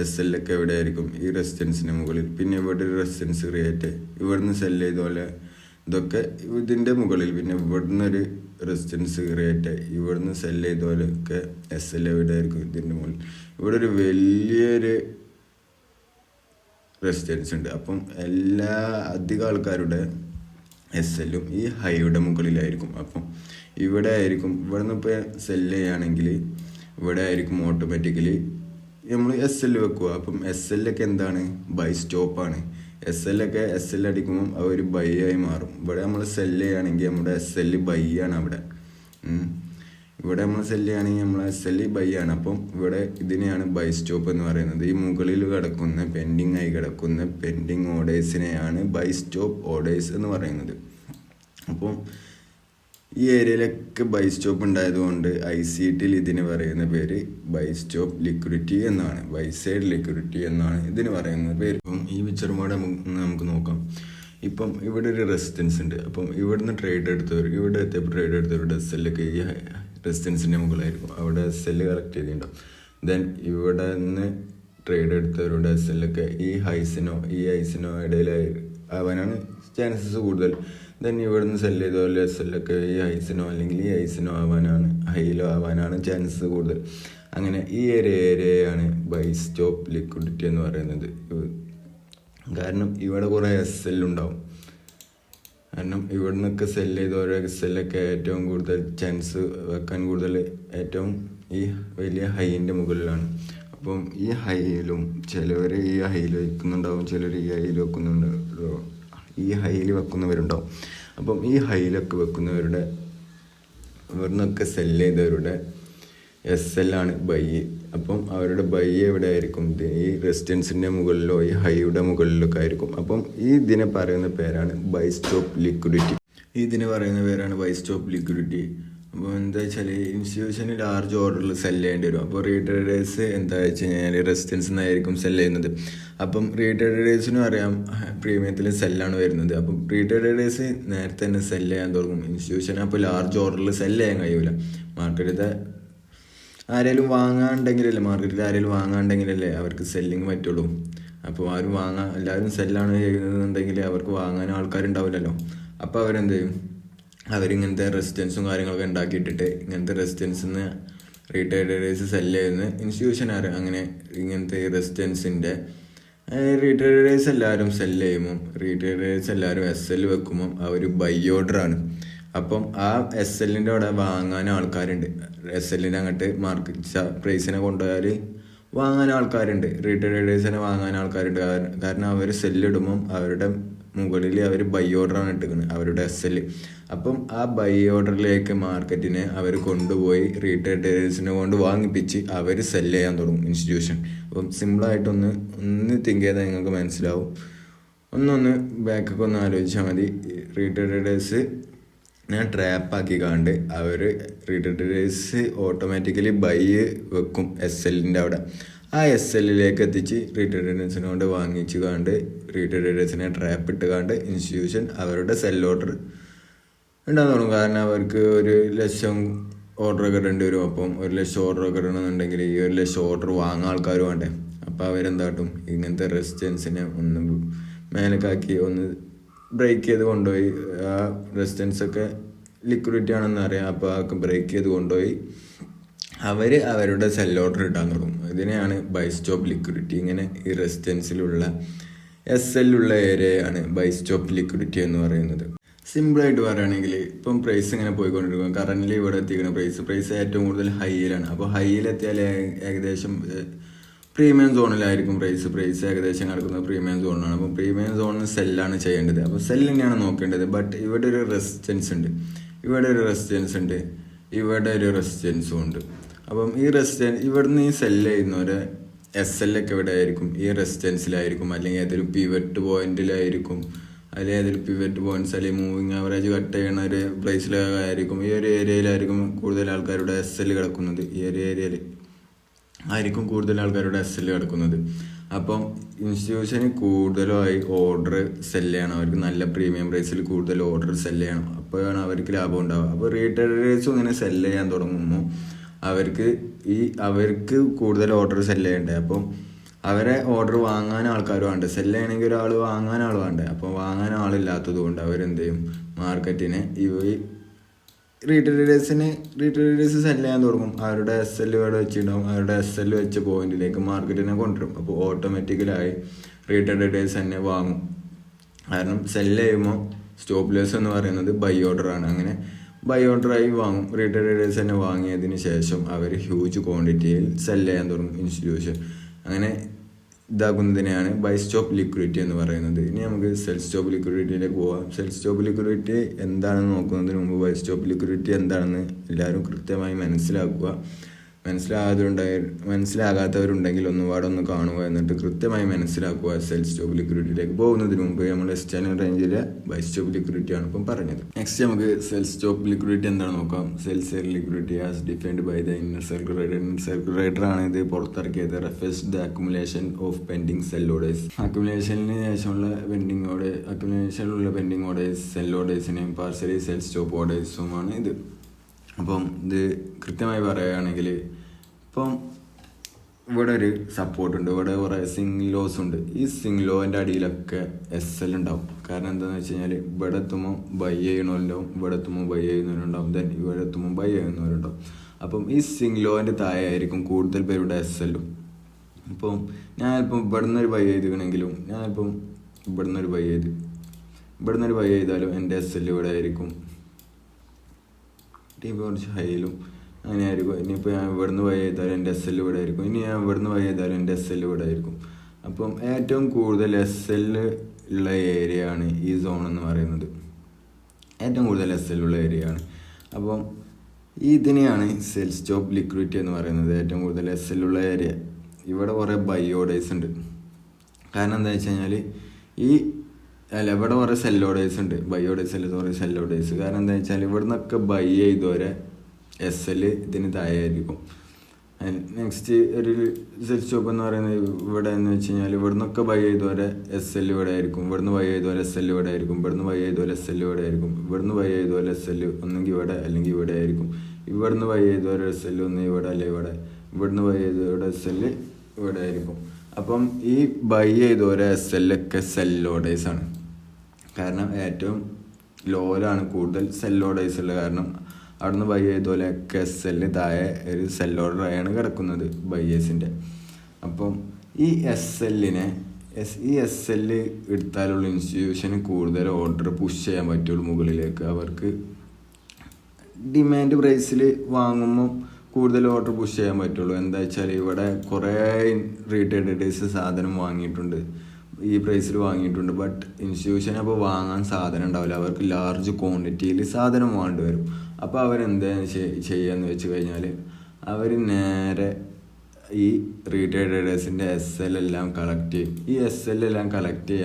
SL ഒക്കെ എവിടെ ആയിരിക്കും ഈ റെസിസ്റ്റൻസിന് മുകളിൽ. പിന്നെ ഇവിടെ ഒരു റെസിസ്റ്റൻസ് ക്രിയേറ്റ്, ഇവിടുന്ന് സെല് ചെയ്ത പോലെ ഇതൊക്കെ ഇതിൻ്റെ മുകളിൽ. പിന്നെ ഇവിടുന്ന് ഒരു റെസിസ്റ്റൻസ് ക്രിയേറ്റ്, ഇവിടുന്ന് സെല് ചെയ്ത പോലെ ഒക്കെ SL എവിടെ ആയിരിക്കും ഇതിൻ്റെ മുകളിൽ. ഇവിടെ ഒരു വലിയൊരു റെസിസ്റ്റൻസ് ഉണ്ട്. അപ്പം അധികം ആൾക്കാരുടെ SLഉം ഈ ഹൈയുടെ മുകളിലായിരിക്കും. അപ്പം ഇവിടെ ആയിരിക്കും. ഇവിടുന്ന് ഇപ്പോൾ സെല് ചെയ്യുകയാണെങ്കിൽ ഇവിടെ ആയിരിക്കും ഓട്ടോമാറ്റിക്കലി നമ്മൾ SL വെക്കുക. അപ്പം SL ഒക്കെ എന്താണ്? ബൈ സ്റ്റോപ്പാണ്. SL അടിക്കുമ്പം അത് ഒരു ബൈ ആയി മാറും. ഇവിടെ നമ്മൾ സെല് ചെയ്യുകയാണെങ്കിൽ നമ്മുടെ SL ബൈ ആണ്. ഇവിടെ നമ്മൾ സെല് ചെയ്യുകയാണെങ്കിൽ നമ്മളെ SL ബൈ ആണ്. അപ്പം ഇവിടെ ഇതിനെയാണ് ബൈ സ്റ്റോപ്പ് എന്ന് പറയുന്നത്. ഈ മുകളിൽ കിടക്കുന്ന പെൻഡിങ് ആയി കിടക്കുന്ന പെൻഡിങ് ഓർഡേഴ്സിനെയാണ് ബൈ സ്റ്റോപ്പ് ഓർഡേഴ്സ് എന്ന് പറയുന്നത്. അപ്പം ഈ ഏരിയയിലൊക്കെ ബൈ സ്റ്റോപ്പ് ഉണ്ടായതുകൊണ്ട് ICTയിൽ ഇതിന് പറയുന്ന പേര് ബൈ സ്റ്റോപ്പ് ലിക്വിഡിറ്റി എന്നാണ്. ബൈ സൈഡ് ലിക്വിഡിറ്റി എന്നാണ് ഇതിന് പറയുന്ന പേര്. ഇപ്പം ഈ പിക്ചറും കൂടെ നമുക്ക് നോക്കാം. ഇപ്പം ഇവിടെ ഒരു റെസിസ്റ്റൻസ് ഉണ്ട്. അപ്പം ഇവിടുന്ന് ട്രേഡ് എടുത്തവർക്ക് ഇവിടെ എത്തിയപ്പോൾ ട്രേഡ് എടുത്തവരുടെ SL ഒക്കെ ഈ റെസിസ്റ്റൻസിൻ്റെ മുകളിലായിരിക്കും. അവിടെ SL കളക്ട് ചെയ്തിട്ടുണ്ടാവും. ദെൻ ഇവിടെ നിന്ന് ട്രേഡ് എടുത്തവരുടെ SL ഒക്കെ ഈ ഹൈസിനോ ഇടയിലായി ആവാനാണ് ചാൻസസ് കൂടുതൽ. ദെൻ ഇവിടുന്ന് സെല് ചെയ്ത പോലെ SL ഒക്കെ ഈ ഹൈസിനോ അല്ലെങ്കിൽ ഈ ഹൈയിലോ ആവാനാണ് ചാൻസസ് കൂടുതൽ. അങ്ങനെ ഈ ഏരിയയാണ് ബൈ സ്റ്റോപ്പ് ലിക്വിഡിറ്റി എന്ന് പറയുന്നത്. കാരണം ഇവിടെ കുറേ SL ഉണ്ടാവും. കാരണം ഇവിടെ നിന്നൊക്കെ സെല് ചെയ്ത ഓരോ SL ഒക്കെ ഏറ്റവും കൂടുതൽ ചാൻസ് വെക്കാൻ കൂടുതൽ ഏറ്റവും ഈ വലിയ ഹൈൻ്റെ മുകളിലാണ്. അപ്പം ഈ ഹൈയിലും ചിലവർ ഈ ഹൈയിൽ വയ്ക്കുന്നുണ്ടാവും, ചിലർ ഈ ഹൈയിൽ വെക്കുന്നുണ്ടാവും, ഈ ഹൈയിൽ വെക്കുന്നവരുണ്ടാവും. അപ്പം ഈ ഹൈയിലൊക്കെ വെക്കുന്നവരുടെ ഇവിടുന്നൊക്കെ സെല് ചെയ്തവരുടെ SL ആണ് ബൈ. അപ്പം അവരുടെ ബൈ എവിടെ ആയിരിക്കും? ഈ റെസിസ്റ്റൻസിൻ്റെ മുകളിലോ ഈ ഹൈയുടെ മുകളിലൊക്കെ ആയിരിക്കും. അപ്പം ഈ ഇതിനെ പറയുന്ന പേരാണ് ബൈ സ്റ്റോപ്പ് ലിക്വിഡിറ്റി. അപ്പോൾ എന്താ വെച്ചാൽ ഇൻസ്റ്റിറ്റ്യൂഷന് ലാർജ് ഓർഡറിൽ സെല് ചെയ്യേണ്ടി വരും. അപ്പോൾ റീട്രേഡേഴ്സ് എന്താ വെച്ച് കഴിഞ്ഞാൽ റെസിസ്റ്റൻസ് നിന്നായിരിക്കും സെല് ചെയ്യുന്നത്. അപ്പം റീട്രേഡേഴ്സിനും അറിയാം പ്രീമിയത്തിൽ സെല്ലാണ് വരുന്നത്. അപ്പം റീട്രേഡേഴ്സ് നേരത്തെ തന്നെ സെല് ചെയ്യാൻ തുടങ്ങും. ഇൻസ്റ്റിറ്റ്യൂഷൻ അപ്പോൾ ലാർജ് ഓർഡറിൽ സെല് ചെയ്യാൻ കഴിയില്ല. മാർക്കറ്റിൽ ആരെങ്കിലും വാങ്ങാണ്ടെങ്കിലല്ലേ അവർക്ക് സെല്ലിങ് പറ്റുള്ളൂ. അപ്പോൾ എല്ലാവരും സെല്ലാണ് ചെയ്യുന്നതെന്നുണ്ടെങ്കിൽ അവർക്ക് വാങ്ങാൻ ആൾക്കാരുണ്ടാവില്ലല്ലോ. അപ്പോൾ അവരെന്ത് ചെയ്യും? അവരിങ്ങനത്തെ റെസിസ്റ്റൻസും കാര്യങ്ങളൊക്കെ ഉണ്ടാക്കിയിട്ടിട്ട് ഇങ്ങനത്തെ റെസിസ്റ്റൻസിന്ന് റീട്രേഡേഴ്സ് സെല് ചെയ്യുന്ന ഇൻസ്റ്റിറ്റ്യൂഷൻ അറിയാം. അങ്ങനെ ഇങ്ങനത്തെ റെസിസ്റ്റൻസിൻ്റെ റീറ്റെയിലേഴ്സ് എല്ലാവരും സെല്ല് ചെയ്യുമ്പം റീറ്റെയിലേഴ്സ് എല്ലാവരും എസ് എൽ വെക്കുമ്പം അവർ ബൈ ഓർഡറാണ്. അപ്പം ആ എസ് എല്ലിൻ്റെ അവിടെ വാങ്ങാൻ ആൾക്കാരുണ്ട്. എസ് എല്ലിന് അങ്ങോട്ട് മാർക്കറ്റ് പ്രൈസിനെ കൊണ്ടുപോയാൽ വാങ്ങാൻ ആൾക്കാരുണ്ട്. റീറ്റെയിലേഴ്സിനെ വാങ്ങാൻ ആൾക്കാരുണ്ട്. കാരണം അവർ സെല്ലിടുമ്പം അവരുടെ മുകളിൽ അവർ ബൈ ഓർഡറാണ് ഇട്ടിരിക്കുന്നത്, അവരുടെ എസ് എൽ. അപ്പം ആ ബൈ ഓർഡറിലേക്ക് മാർക്കറ്റിനെ അവർ കൊണ്ടുപോയി റീറ്റെയിലേഴ്സിനെ കൊണ്ട് വാങ്ങിപ്പിച്ച് അവർ സെല്ല് ചെയ്യാൻ തുടങ്ങും ഇൻസ്റ്റിറ്റ്യൂഷൻ. അപ്പം സിമ്പിളായിട്ടൊന്ന് തിങ്ക് ചെയ്താൽ നിങ്ങൾക്ക് മനസ്സിലാവും. ഒന്നൊന്ന് ബാക്കൊക്കെ ഒന്ന് ആലോചിച്ചാൽ മതി. റീറ്റെയിലേഴ്സ് ട്രാപ്പാക്കി കാണ്ട് അവർ റീറ്റെയിലേഴ്സ് ഓട്ടോമാറ്റിക്കലി ബൈ വെക്കും എസ് എല്ലിൻ്റെ അവിടെ. ആ എസ് എല്ലിലേക്ക് എത്തിച്ച് റീറ്റെയിലേഴ്സിനെ കൊണ്ട് വാങ്ങിച്ച് കാണ്ട് റീറ്റെയിലേഴ്സിനെ ട്രാപ്പ് ഇട്ട് കാണ്ട് ഇൻസ്റ്റിറ്റ്യൂഷൻ അവരുടെ സെൽ ഓർഡർ ഉണ്ടാകുന്ന തുടങ്ങും. കാരണം അവർക്ക് 1,00,000 ഓർഡറൊക്കെ ഇടേണ്ടി വരും. അപ്പം 1,00,000 ഓർഡറൊക്കെ ഇടണമെന്നുണ്ടെങ്കിൽ ഈ 1,00,000 ഓർഡർ വാങ്ങാൻ ആൾക്കാർ വേണ്ടേ. അപ്പോൾ അവരെന്താട്ടും ഇങ്ങനത്തെ റെസിസ്റ്റൻസിനെ ഒന്ന് മേലേക്കാക്കി ഒന്ന് ബ്രേക്ക് ചെയ്ത് കൊണ്ടുപോയി. ആ റെസിസ്റ്റൻസൊക്കെ ലിക്വിഡിറ്റി ആണെന്ന് അറിയാം. അപ്പോൾ അതൊക്കെ ബ്രേക്ക് ചെയ്ത് കൊണ്ടുപോയി അവരുടെ സെൽ ഓർഡർ ഇടാൻ തുടങ്ങും. ഇതിനെയാണ് ബൈ സ്റ്റോപ്പ് ലിക്വിഡിറ്റി. ഇങ്ങനെ ഈ റെസിസ്റ്റൻസിലുള്ള എസ് എല്ലുള്ള ഏരിയയാണ് ബൈ സ്റ്റോപ്പ് ലിക്വിഡിറ്റി എന്ന് പറയുന്നത്. സിമ്പിളായിട്ട് പറയുകയാണെങ്കിൽ ഇപ്പം പ്രൈസ് ഇങ്ങനെ പോയിക്കൊണ്ടിരിക്കും. കറൻ്റ് ഇവിടെ എത്തിക്കുന്ന പ്രൈസ് ഏറ്റവും കൂടുതൽ ഹൈയിലാണ്. അപ്പോൾ ഹൈയിലെത്തിയാൽ ഏകദേശം പ്രീമിയം സോണിലായിരിക്കും പ്രൈസ് ഏകദേശം കിടക്കുന്നത് പ്രീമിയം സോണിലാണ്. അപ്പോൾ പ്രീമിയം സോണിൽ സെല്ലാണ് ചെയ്യേണ്ടത്. അപ്പോൾ സെല്ല് തന്നെയാണ് നോക്കേണ്ടത്. ബട്ട് ഇവിടെ ഒരു റെസിസ്റ്റൻസ് ഉണ്ട്, ഇവിടെ ഒരു റെസിസ്റ്റൻസും ഉണ്ട്. അപ്പം ഈ റെസിസ്റ്റൻസ് ഇവിടുന്ന് ഈ സെല്ല് ചെയ്യുന്നവരെ എസ് എൽ ഒക്കെ ഇവിടെ ആയിരിക്കും, ഈ റെസിസ്റ്റൻസിലായിരിക്കും, അല്ലെങ്കിൽ ഏതൊരു പിവറ്റ് പോയിന്റിലായിരിക്കും, അല്ലെങ്കിൽ ഏതൊരു പിവറ്റ് പോയിന്റ്സ് അല്ലെങ്കിൽ മൂവിങ് ആവറേജ് കട്ട് ചെയ്യുന്ന ഒരു പ്ലേസിലായിരിക്കും. ഈ ഒരു ഏരിയയിലായിരിക്കും കൂടുതൽ ആൾക്കാരുടെ എസ് എൽ കിടക്കുന്നത്. ഈ ഒരു ഏരിയയിൽ ആയിരിക്കും കൂടുതൽ ആൾക്കാരുടെ എസ് എൽ കിടക്കുന്നത്. അപ്പം ഇൻസ്റ്റിറ്റ്യൂഷന് കൂടുതലായി ഓർഡർ സെല്ല് ചെയ്യണം. അവർക്ക് നല്ല പ്രീമിയം പ്രൈസിൽ കൂടുതൽ ഓർഡർ സെല്ല് ചെയ്യണം. അപ്പോഴാണ് അവർക്ക് ലാഭം ഉണ്ടാവുക. അപ്പോൾ റീറ്റെയിലേഴ്സും ഇങ്ങനെ സെല്ല് ചെയ്യാൻ തുടങ്ങുമ്പോൾ അവർക്ക് കൂടുതൽ ഓർഡർ സെല്ല് ചെയ്യണ്ടേ. അപ്പം അവരെ ഓർഡർ വാങ്ങാൻ ആൾക്കാർ വേണ്ടേ. സെല്ല് ചെയ്യണമെങ്കിൽ ഒരാൾ വാങ്ങാൻ ആൾ വേണ്ടേ. അപ്പോൾ വാങ്ങാൻ ആളില്ലാത്തത് കൊണ്ട് അവരെന്ത് ചെയ്യും, മാർക്കറ്റിനെ റീറ്റെയിലേഴ്സ് സെല്ല് ചെയ്യാൻ തുടങ്ങും. അവരുടെ എസ് എൽ ഇവിടെ വെച്ചിട്ടുണ്ടാവും. അവരുടെ എസ് എൽ വെച്ച പോയിന്റിലേക്ക് മാർക്കറ്റിനെ കൊണ്ടുവരും. അപ്പോൾ ഓട്ടോമാറ്റിക്കലായി റീറ്റെയിലേഴ്സ് തന്നെ വാങ്ങും. കാരണം സെല്ല് ചെയ്യുമ്പോൾ സ്റ്റോപ്പ് ലോസ് എന്ന് പറയുന്നത് ബൈ ഓർഡറാണ്. അങ്ങനെ ബൈ ഓർഡറായി വാങ്ങും. റീറ്റെയിലേഴ്സ് തന്നെ വാങ്ങിയതിന് ശേഷം അവർ ഹ്യൂജ് ക്വാണ്ടിറ്റിയിൽ സെല്ല് ചെയ്യാൻ തുടങ്ങും ഇൻസ്റ്റിറ്റ്യൂഷൻ. അങ്ങനെ ഇതാക്കുന്നതിനെയാണ് ബൈ സ്റ്റോപ്പ് ലിക്വിഡിറ്റി എന്ന് പറയുന്നത്. ഇനി നമുക്ക് സെൽ സ്റ്റോപ്പ് ലിക്വിഡിറ്റിയിലേക്ക് പോകാം. സെൽ സ്റ്റോപ്പ് ലിക്വിഡിറ്റി എന്താണെന്ന് നോക്കുന്നതിന് മുമ്പ് ബൈ സ്റ്റോപ്പ് ലിക്വിഡിറ്റി എന്താണെന്ന് എല്ലാവരും കൃത്യമായി മനസ്സിലാക്കുക. മനസ്സിലാകാത്തവരുണ്ടെങ്കിൽ ഒന്ന് കാണുക, എന്നിട്ട് കൃത്യമായി മനസ്സിലാക്കുക. സെൽ സ്റ്റോപ്പ് ലിക്വിഡിറ്റിയിലേക്ക് പോകുന്നതിന് മുമ്പ് നമ്മൾ എക്സ്റ്റേണൽ റേഞ്ചിലെ ബൈ സ്റ്റോപ്പ് ലിക്വിഡിറ്റിയാണ് ഇപ്പം പറഞ്ഞത്. നെക്സ്റ്റ് നമുക്ക് സെൽ സ്റ്റോപ്പ് ലിക്വിഡിറ്റി എന്താണെന്ന് നോക്കാം. Sell liquidity as defined by the inner circle trader. Inner circle trader ആണ് ഇത് പുറത്തിറക്കിയത്. Refers the accumulation of pending sell orders. അക്യുമുലേഷനിന് ശേഷമുള്ള അക്യുമുലേഷനിലുള്ള പെൻഡിങ് ഓർഡേഴ്സ്, സെൽ ഓർഡേഴ്സിനെയും പാർസലി സെൽ സ്റ്റോപ്പ് ഓർഡേഴ്സുമാണ് ഇത്. അപ്പം ഇത് കൃത്യമായി പറയുകയാണെങ്കിൽ ഇപ്പം ഇവിടെ ഒരു സപ്പോർട്ടുണ്ട്, ഇവിടെ കുറേ സിംഗ് ലോസ് ഉണ്ട്. ഈ സിംഗ് ലോൻ്റെ അടിയിലൊക്കെ എസ് എൽ ഉണ്ടാവും. കാരണം എന്താണെന്ന് വെച്ച് കഴിഞ്ഞാൽ ഇവിടെ എത്തുമ്പോൾ ബൈ ചെയ്യണവരുണ്ടാവും, ഇവിടെ എത്തുമ്പോൾ ബൈ ചെയ്യുന്നവരുണ്ടാവും, ദെൻ ഇവിടെ എത്തുമ്പോൾ ബൈ ചെയ്യുന്നവരുണ്ടാവും. അപ്പം ഈ സിംഗ് ലോൻ്റെ താഴെ ആയിരിക്കും കൂടുതൽ പേരുടെ എസ് എല്ലും. ഇപ്പം ഞാനിപ്പം ഇവിടെ നിന്നൊരു ബൈ ചെയ്തിരിക്കണമെങ്കിലും ഞാനിപ്പം ഇവിടെ നിന്നൊരു ബൈ ചെയ്താലും എൻ്റെ എസ് എൽ ഇവിടെ ആയിരിക്കും. ടീം കുറച്ച് ഹൈയിലും അങ്ങനെ ആയിരിക്കും. ഇനിയിപ്പോൾ ഞാൻ ഇവിടുന്ന് ബൈ ചെയ്താലും എൻ്റെ എസ് എൽ ഇവിടെ ആയിരിക്കും. ഇനി ഞാൻ ഇവിടുന്ന് ബൈ ചെയ്താലും എൻ്റെ എസ് എൽ ഇവിടെ ആയിരിക്കും. അപ്പം ഏറ്റവും കൂടുതൽ എസ് എൽ ഉള്ള ഏരിയ ആണ് ഈ സോൺ എന്ന് പറയുന്നത്. ഏറ്റവും കൂടുതൽ എസ് എൽ ഉള്ള ഏരിയ ആണ്. അപ്പം ഇതിനെയാണ് സെൽ സ്റ്റോപ്പ് ലിക്വിഡിറ്റി എന്ന് പറയുന്നത്. ഏറ്റവും കൂടുതൽ എസ് എൽ ഉള്ള ഏരിയ. ഇവിടെ കുറേ ബൈ ഓർഡേഴ്സ് ഉണ്ട്. കാരണം എന്താ വെച്ച് കഴിഞ്ഞാൽ ഇവിടെ കുറേ സെൽ ഓർഡേഴ്സ് ഉണ്ട്. ബൈ ഓർഡേഴ്സ് അല്ല, സോറി, സെൽ ഓർഡേഴ്സ്. കാരണം എന്താ വെച്ചാൽ ഇവിടെ നിന്നൊക്കെ ബൈ ചെയ്തവരെ എസ് എൽ ഇതിന് താഴെയായിരിക്കും. നെക്സ്റ്റ് ഒരു സെൽ സ്റ്റോപ്പ് എന്ന് പറയുന്നത് ഇവിടെ എന്ന് വെച്ച് കഴിഞ്ഞാൽ ഇവിടെ നിന്നൊക്കെ ബൈ ചെയ്തവരെ എസ് എൽ ഇവിടെ ആയിരിക്കും. ഇവിടുന്ന് ബൈ ചെയ്തവരെ എസ് എൽ ഇവിടെ ആയിരിക്കും. ഇവിടുന്ന് ബൈ ചെയ്തവരെ എസ് എൽ ഇവിടെ ആയിരിക്കും. ഇവിടുന്ന് ബൈ ചെയ്തവരെ എസ് എൽ ഒന്നെങ്കിൽ ഇവിടെ അല്ലെങ്കിൽ ഇവിടെ ആയിരിക്കും. ഇവിടുന്ന് ബൈ ചെയ്തവരെ എസ് എൽ ഒന്ന് ഇവിടെ അല്ലെ ഇവിടെ. ഇവിടുന്ന് ബൈ ചെയ്തവരുടെ എസ് എൽ ഇവിടെ ആയിരിക്കും. അപ്പം ഈ ബൈ ചെയ്തവരെ എസ് എല്ലൊക്കെ സെൽ ഓർഡേഴ്സാണ്. കാരണം ഏറ്റവും ലോയിലാണ് കൂടുതൽ സെൽ ഓർഡേഴ്സ് ഉള്ളത്. കാരണം അവിടുന്ന് ബൈ ചെയ്തപോലെയൊക്കെ എസ് എല്ലിന് താഴെ ഒരു സെൽ ഓർഡറായാണ് കിടക്കുന്നത് ബൈയേഴ്സിൻ്റെ. അപ്പം ഈ എസ് എല്ലിനെ ഈ എസ് എൽ എടുത്താലുള്ള ഇൻസ്റ്റിറ്റ്യൂഷന് കൂടുതൽ ഓർഡർ പുഷ് ചെയ്യാൻ പറ്റുള്ളൂ മുകളിലേക്ക്. അവർക്ക് ഡിമാൻഡ് പ്രൈസിൽ വാങ്ങുമ്പോൾ കൂടുതൽ ഓർഡർ പുഷ് ചെയ്യാൻ പറ്റുള്ളൂ. എന്താ വെച്ചാൽ ഇവിടെ കുറേ റീറ്റെയിൽ ട്രേഡേഴ്സ് സാധനം വാങ്ങിയിട്ടുണ്ട്, ഈ പ്രൈസിൽ വാങ്ങിയിട്ടുണ്ട്. ബട്ട് ഇൻസ്റ്റിറ്റ്യൂഷൻ അപ്പോൾ വാങ്ങാൻ സാധനം ഉണ്ടാവില്ല, അവർക്ക് ലാർജ് ക്വാണ്ടിറ്റിയിൽ സാധനം വേണ്ടി വരും. അപ്പോൾ അവരെന്താണ് ചെയ്യാന്ന് വെച്ച് കഴിഞ്ഞാൽ അവർ നേരെ ഈ റീറ്റെയിൽ ട്രേഡേഴ്സിൻ്റെ എസ് എൽ എല്ലാം കളക്ട് ചെയ്യും. ഈ എസ് എൽ എല്ലാം കളക്ട്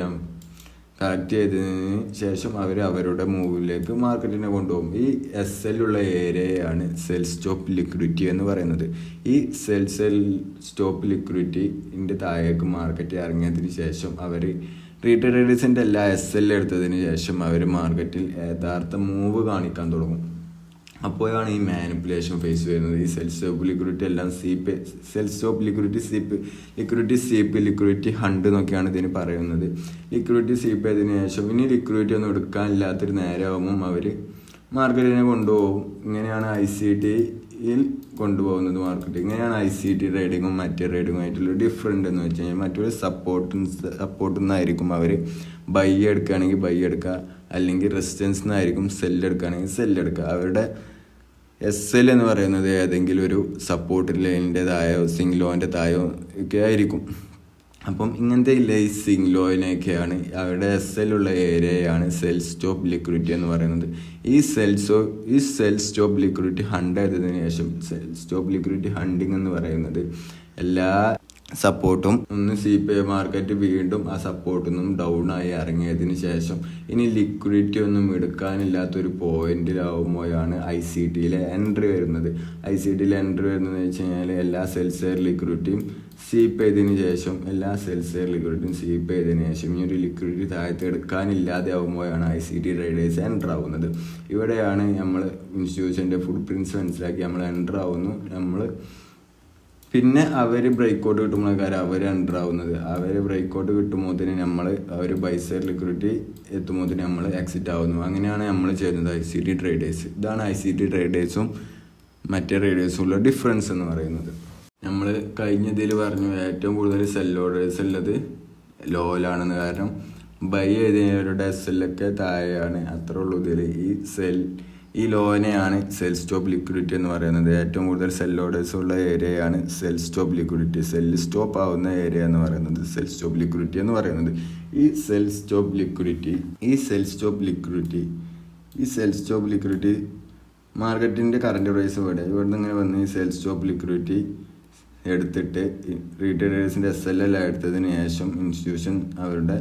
ചെയ്തതിന് ശേഷം അവർ അവരുടെ മൂവിലേക്ക് മാർക്കറ്റിനെ കൊണ്ടുപോകും. ഈ എസ് എല്ലുള്ള ഏരിയയാണ് സെൽ സ്റ്റോപ്പ് ലിക്വിഡിറ്റി എന്ന് പറയുന്നത്. ഈ സെൽ സ്റ്റോപ്പ് ലിക്വിഡിറ്റിൻ്റെ താഴേക്ക് മാർക്കറ്റ് ഇറങ്ങിയതിന് ശേഷം അവർ റീറ്റെയിൽ ട്രേഡേഴ്സിൻ്റെ എല്ലാ എസ് എൽ എടുത്തതിന് ശേഷം അവർ മാർക്കറ്റിൽ യഥാർത്ഥ മൂവ് കാണിക്കാൻ തുടങ്ങും. അപ്പോഴാണ് ഈ മാനിപ്പുലേഷൻ ഫേസ് വരുന്നത്. ഈ സെൽ സ്റ്റോപ്പ് ലിക്വിഡിറ്റി എല്ലാം സെൽ സ്റ്റോപ്പ് ലിക്വിഡിറ്റി ഹണ്ട് എന്നൊക്കെയാണ് ഇതിന് പറയുന്നത്. ലിക്വിഡിറ്റി സീപ്പ് ചെയ്തതിന് ശേഷം ഇനി ലിക്വിഡിറ്റി ഒന്നും എടുക്കാനില്ലാത്തൊരു നേരമാകുമ്പം അവർ മാർക്കറ്റിനെ കൊണ്ടുപോകും. ഇങ്ങനെയാണ് ICTയിൽ കൊണ്ടുപോകുന്നത് മാർക്കറ്റ്. ഇങ്ങനെയാണ് ICT ട്രേഡിങ്ങും മറ്റേ ട്രേഡിങ്ങും ആയിട്ടുള്ള ഡിഫറെൻ്റ് എന്ന് വെച്ച് കഴിഞ്ഞാൽ മറ്റൊരു സപ്പോർട്ടിൽ നിന്നായിരിക്കും അവർ ബൈ എടുക്കുകയാണെങ്കിൽ ബൈ എടുക്കുക, അല്ലെങ്കിൽ റെസിസ്റ്റൻസ് നിന്നായിരിക്കും സെല്ല് എടുക്കുകയാണെങ്കിൽ സെല്ല് എടുക്കുക. അവരുടെ SL എന്ന് പറയുന്നത് ഏതെങ്കിലും ഒരു സപ്പോർട്ട് ലൈനിൻ്റെ താഴോ സിംഗ് ലോൻ്റെ താഴോ ഒക്കെ ആയിരിക്കും. അപ്പം ഇങ്ങനത്തെ ഈ സിംഗ് ലോയിനൊക്കെയാണ് അവരുടെ SL ഉള്ള ഏരിയയാണ് സെൽ സ്റ്റോപ്പ് ലിക്വിഡിറ്റി എന്ന് പറയുന്നത്. ഈ സെൽ സ്റ്റോപ്പ് ലിക്വിഡിറ്റി ഹണ്ട് ചെയ്തതിന് ശേഷം സെൽ സ്റ്റോപ്പ് ലിക്വിഡിറ്റി ഹണ്ടിങ് എന്ന് പറയുന്നത് എല്ലാ സപ്പോർട്ടും ഒന്ന് CPI മാർക്കറ്റ് വീണ്ടും ആ സപ്പോർട്ടിൽ നിന്നും ഡൗൺ ആയി ഇറങ്ങിയതിന് ശേഷം ഇനി ലിക്വിഡിറ്റി ഒന്നും എടുക്കാനില്ലാത്തൊരു പോയിന്റിലാവുമ്പോഴാണ് ICTയിലെ എൻട്രി വരുന്നത്. ICTയിലെ എൻട്രി വരുന്നതെന്ന് വെച്ച് കഴിഞ്ഞാൽ എല്ലാ സെൽസെയർ ലിക്വിഡിറ്റിയും സീപ്പ് ചെയ്തതിന് ശേഷം ഈ ഒരു ലിക്വിഡിറ്റി താഴത്ത് എടുക്കാനില്ലാതെ ആവുമ്പോഴാണ് ICT ട്രേഡേഴ്സ് എൻ്റർ ആവുന്നത്. ഇവിടെയാണ് നമ്മൾ ഇൻസ്റ്റിറ്റ്യൂഷൻ്റെ ഫുഡ് പ്രിൻസ് മനസ്സിലാക്കി നമ്മൾ എൻ്റർ ആവുന്നു. നമ്മൾ പിന്നെ അവർ ബ്രേക്കൗട്ട് കിട്ടുമ്പോഴേക്കാരും അവർ എൻ്റർ ആവുന്നത്. അവർ ബ്രേക്കൗട്ട് കിട്ടുമ്പോഴത്തേന് നമ്മൾ അവർ ബൈസൈഡ് ലിക്വിഡിറ്റി എത്തുമ്പോഴത്തേന് നമ്മൾ എക്സിറ്റ് ആവുന്നു. അങ്ങനെയാണ് നമ്മൾ ചെയ്യുന്നത് ICT ട്രേഡേഴ്സ്. ഇതാണ് ICT ട്രേഡേഴ്സും മറ്റേ ട്രേഡേഴ്സും ഉള്ള ഡിഫറൻസ് എന്ന് പറയുന്നത്. നമ്മൾ കഴിഞ്ഞതിൽ പറഞ്ഞു ഏറ്റവും കൂടുതൽ സെൽ ഓർഡേഴ്സ് ഉള്ളത് ലോയിലാണെന്ന്. കാരണം ബൈ ചെയ്തവരുടെ SL ഒക്കെ താഴെയാണ്. അത്രേ ഉള്ളൂ ഇതിൽ. ഈ ലോനെയാണ് സെൽ സ്റ്റോപ്പ് ലിക്വിഡിറ്റി എന്ന് പറയുന്നത്. ഏറ്റവും കൂടുതൽ സെൽ ഓർഡേഴ്സ് ഉള്ള ഏരിയയാണ് sell stop liquidity. Sell stop ആവുന്ന ഏരിയ എന്ന് പറയുന്നത് സെൽ സ്റ്റോപ്പ് ലിക്വിഡിറ്റി എന്ന് പറയുന്നത്. ഈ സെൽ സ്റ്റോപ്പ് ലിക്വിഡിറ്റി മാർക്കറ്റിൻ്റെ കറണ്ട് പ്രൈസ് ഇവിടുന്ന് ഇങ്ങനെ വന്ന് ഈ സെൽ സ്റ്റോപ്പ് ലിക്വിഡിറ്റി എടുത്തിട്ട് റീറ്റെയിലേഴ്സിൻ്റെ SL എല്ലാം എടുത്തതിന് ശേഷം ഇൻസ്റ്റിറ്റ്യൂഷൻ അവരുടെ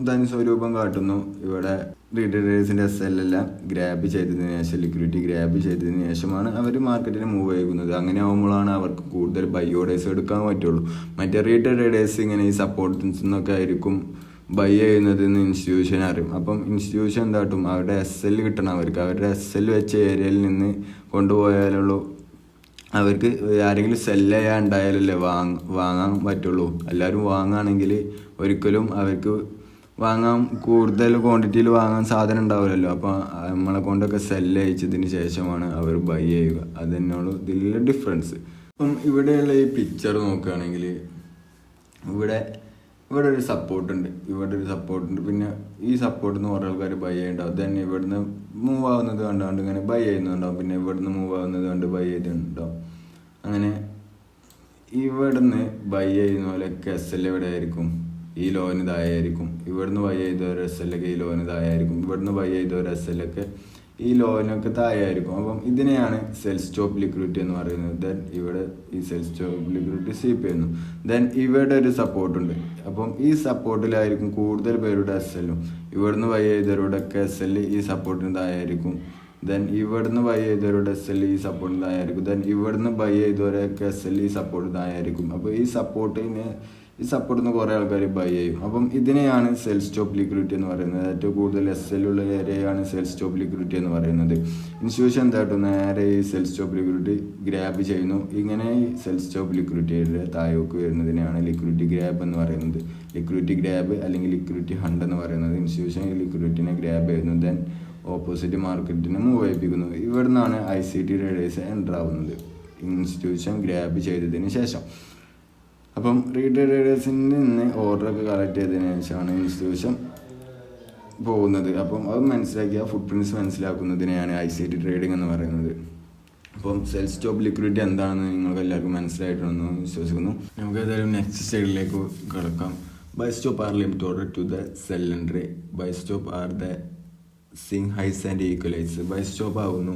ധനസ്വരൂപം കാട്ടുന്നു. ഇവിടെ റീറ്റെയിലേഴ്സിൻ്റെ SL എല്ലാം ഗ്രാബ് ചെയ്തതിന് ശേഷം ലിക്വിഡിറ്റി ഗ്രാബ് ചെയ്തതിന് ശേഷമാണ് അവർ മാർക്കറ്റിന് മൂവ് ചെയ്യുന്നത്. അങ്ങനെ ആകുമ്പോഴാണ് അവർക്ക് കൂടുതൽ ബൈ ഓർഡേഴ്സ് എടുക്കാൻ പറ്റുള്ളൂ. മറ്റേ റീറ്റെയിൽ ട്രേഡേഴ്സ് ഇങ്ങനെ ഈ സപ്പോർട്ടിൽ നിന്നൊക്കെ ആയിരിക്കും ബൈ ചെയ്യുന്നതെന്ന് ഇൻസ്റ്റിറ്റ്യൂഷൻ അറിയും. അപ്പം ഇൻസ്റ്റിറ്റ്യൂഷൻ എന്താട്ടും അവരുടെ SL കിട്ടണം. അവരുടെ SL വെച്ച ഏരിയയിൽ നിന്ന് കൊണ്ടുപോയാലുള്ളൂ അവർക്ക് ആരെങ്കിലും സെല്ല് ചെയ്യാൻ ഉണ്ടായാലല്ലേ വാങ്ങാൻ പറ്റുള്ളൂ. എല്ലാവരും വാങ്ങുകയാണെങ്കിൽ ഒരിക്കലും അവർക്ക് കൂടുതൽ ക്വാണ്ടിറ്റിയിൽ വാങ്ങാൻ സാധനം ഉണ്ടാവില്ലല്ലോ. അപ്പോൾ നമ്മളെ കൊണ്ടൊക്കെ സെല്ല് അയച്ചതിന് ശേഷമാണ് അവർ ബൈ ചെയ്യുക. അത് തന്നെയുള്ളൂ ഇതിലുള്ള ഡിഫറൻസ്. അപ്പം ഇവിടെയുള്ള ഈ പിക്ചർ നോക്കുകയാണെങ്കിൽ ഇവിടെ ഒരു സപ്പോർട്ടുണ്ട്, പിന്നെ ഈ സപ്പോർട്ടിൽ നിന്ന് കുറേ ആൾക്കാർ ബൈ ചെയ്യുന്നുണ്ടാവും. തന്നെ ഇവിടുന്ന് മൂവ് ആവുന്നത് കണ്ടുകൊണ്ട് ഇങ്ങനെ ബൈ ചെയ്യുന്നുണ്ടാവും. പിന്നെ ഇവിടുന്ന് മൂവ് ആവുന്നത് കണ്ട് ബൈ ചെയ്തിട്ടുണ്ടാവും. അങ്ങനെ ഇവിടുന്ന് ബൈ ചെയ്യുന്ന പോലെയൊക്കെ SL എവിടെ ആയിരിക്കും? ഈ ലോന് താഴെയായിരിക്കും. ഇവിടുന്ന് ബൈ ചെയ്തവർ SL ഒക്കെ ഈ ലോന് താഴെയായിരിക്കും. ഇവിടുന്ന് ബൈ ചെയ്തവർ SL ഒക്കെ ഈ ലോനൊക്കെ താഴെയായിരിക്കും. അപ്പം ഇതിനെയാണ് സെൽ സ്റ്റോപ്പ് ലിക്വിഡിറ്റി എന്ന് പറയുന്നത്. ദെൻ ഇവിടെ ഈ സെൽ സ്റ്റോപ്പ് ലിക്വിഡിറ്റി സീപ്പ് ചെയ്യുന്നു. ദെൻ ഇവിടെ ഒരു സപ്പോർട്ടുണ്ട്. അപ്പം ഈ സപ്പോർട്ടിലായിരിക്കും കൂടുതൽ പേരുടെ SL. ഇവിടുന്ന് ബൈ ചെയ്തവരുടെയൊക്കെ SL ഈ സപ്പോർട്ടിന് താഴെയായിരിക്കും. ദെൻ ഇവിടുന്ന് ബൈ ചെയ്തവരുടെ SL ഈ സപ്പോർട്ടിന് താഴെയായിരിക്കും. ദെൻ ഇവിടുന്ന് ബൈ ചെയ്തവരൊക്കെ SL ഈ സപ്പോർട്ടിന് താഴെയായിരിക്കും. അപ്പോൾ ഈ സപ്പോർട്ടിൽ നിന്ന് കുറേ ആൾക്കാർ ബൈ ചെയ്യും. അപ്പം ഇതിനെയാണ് സെൽ സ്റ്റോപ്പ് ലിക്വിഡിറ്റി എന്ന് പറയുന്നത്. ഏറ്റവും കൂടുതൽ SL ഉള്ള ഏരിയയാണ് സെൽ സ്റ്റോപ്പ് ലിക്വിഡിറ്റി എന്ന് പറയുന്നത്. ഇൻസ്റ്റിറ്റ്യൂഷൻ എന്തായിട്ടും നേരെ ഈ സെൽ സ്റ്റോപ്പ് ലിക്വിഡിറ്റി ഗ്രാബ് ചെയ്യുന്നു. ഇങ്ങനെ ഈ സെൽ സ്റ്റോപ്പ് ലിക്വിഡിറ്റിയുടെ താഴേക്ക് വരുന്നതിനെയാണ് ലിക്വിഡിറ്റി ഗ്രാബ് എന്ന് പറയുന്നത്. ലിക്വിഡിറ്റി ഗ്രാബ് അല്ലെങ്കിൽ ലിക്വിഡിറ്റി ഹണ്ട് എന്ന് പറയുന്നത്. ഇൻസ്റ്റിറ്റ്യൂഷൻ ഈ ലിക്വിഡിറ്റിനെ ഗ്രാബ് ചെയ്യുന്നു. ദെൻ ഓപ്പോസിറ്റ് മാർക്കറ്റിനെ മൂവ് ചെയ്യിപ്പിക്കുന്നു. ഇവിടെ നിന്നാണ് ICT ട്രേഡേഴ്സ് എൻ്റർ ആവുന്നത് ഇൻസ്റ്റിറ്റ്യൂഷൻ ഗ്രാബ് ചെയ്തതിന് ശേഷം. അപ്പം റീറ്റെയിൽ ട്രേഡേഴ്സിൽ നിന്ന് ഓർഡറൊക്കെ കളക്ട് ചെയ്തതിന് ശേഷമാണ് ഇൻസ്റ്റിറ്റ്യൂഷൻ പോകുന്നത്. അപ്പം അത് മനസ്സിലാക്കിയ ഫുട് പ്രിൻറ്റ്സ് മനസ്സിലാക്കുന്നതിനെയാണ് ICT ട്രേഡിംഗ് എന്ന് പറയുന്നത്. അപ്പം സെൽ സ്റ്റോപ്പ് ലിക്വിഡിറ്റി എന്താണെന്ന് നിങ്ങൾക്ക് എല്ലാവർക്കും മനസ്സിലായിട്ടുണ്ടെന്ന് വിശ്വസിക്കുന്നു. നമുക്ക് ഏതായാലും നെക്സ്റ്റ് സ്റ്റേഡിലേക്ക് കിടക്കാം. Buy stop are limited to the sell entry. Buy stop are the swing highs and equal highs. Buy stop ആവുന്നു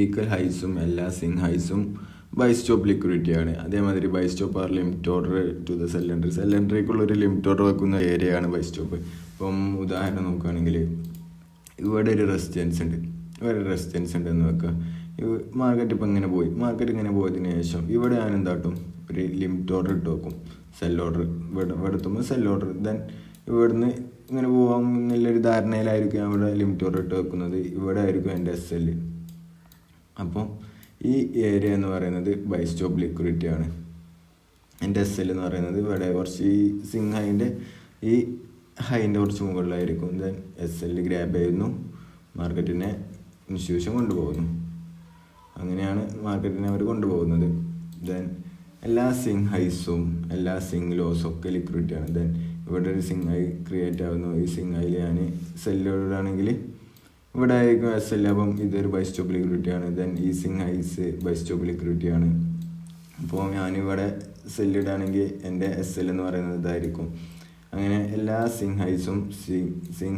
ഈക്വൽ ഹൈസും എല്ലാ സിങ് ഹൈസും ബൈ സ്റ്റോപ്പ് ലിക്വിഡിറ്റിയാണ്. അതേമാതിരി buy stop are limit order to the sell entry. Sell എൻട്രിക്കുള്ളൊരു limit order വെക്കുന്ന ഏരിയയാണ് by stop. ഇപ്പം ഉദാഹരണം നോക്കുകയാണെങ്കിൽ ഇവിടെ ഒരു റെസിസ്റ്റൻസ് ഉണ്ട് എന്ന് വെക്കുക. മാർക്കറ്റ് ഇപ്പം ഇങ്ങനെ പോയി. മാർക്കറ്റ് ഇങ്ങനെ പോയതിന് ശേഷം ഇവിടെ ഞാൻ എന്താട്ടും ഒരു ലിമിറ്റ് ഓർഡർ ഇട്ട് വെക്കും. സെൽ ഓർഡർ ഇവിടെ എത്തുമ്പോൾ സെൽ ഓർഡർ. ദെൻ ഇവിടുന്ന് ഇങ്ങനെ പോകാൻ എന്നുള്ളൊരു ധാരണയിലായിരിക്കും ഞാൻ ഇവിടെ ലിമിറ്റ് ഓർഡർ ഇട്ട് വെക്കുന്നത്. ഇവിടെ ആയിരിക്കും എൻ്റെ SL. അപ്പോൾ ഈ ഏരിയ എന്ന് പറയുന്നത് ബൈ സ്റ്റോപ്പ് ലിക്വിഡിറ്റി ആണ്. എൻ്റെ SL എന്ന് പറയുന്നത് ഇവിടെ കുറച്ച് ഈ സിങ് ഹൈൻ്റെ ഈ ഹൈൻ്റെ കുറച്ച് മുകളിലായിരിക്കും. ദെൻ SL ഗ്രാബ് ചെയ്യുന്നു, മാർക്കറ്റിനെ ഇൻസ്റ്റിറ്റ്യൂഷൻ കൊണ്ടുപോകുന്നു. അങ്ങനെയാണ് മാർക്കറ്റിനെ അവർ കൊണ്ടുപോകുന്നത്. ദെൻ എല്ലാ സിങ് ഹൈസും എല്ലാ സിങ് ലോസും ഒക്കെ ലിക്വിഡിറ്റിയാണ്. ദെൻ ഇവിടെ ഒരു സിങ് ഹൈ ക്രിയേറ്റ് ആവുന്നു. ഈ സിങ് ഹൈയിൽ ഞാൻ സെല്ലോടാണെങ്കിൽ ഇവിടെ ആയിരിക്കും SL. അപ്പം ഇതൊരു ബൈ സ്റ്റോപ്പ് ലിക്വിഡിറ്റിയാണ്. ദെൻ ഈ സിങ് ഹൈസ് ബൈ സ്റ്റോപ്പ് ലിക്വിഡിറ്റിയാണ്. അപ്പോൾ ഞാനിവിടെ സെല്ലിടാണെങ്കിൽ എൻ്റെ SL എന്ന് പറയുന്നത് ഇതായിരിക്കും. അങ്ങനെ എല്ലാ സിങ്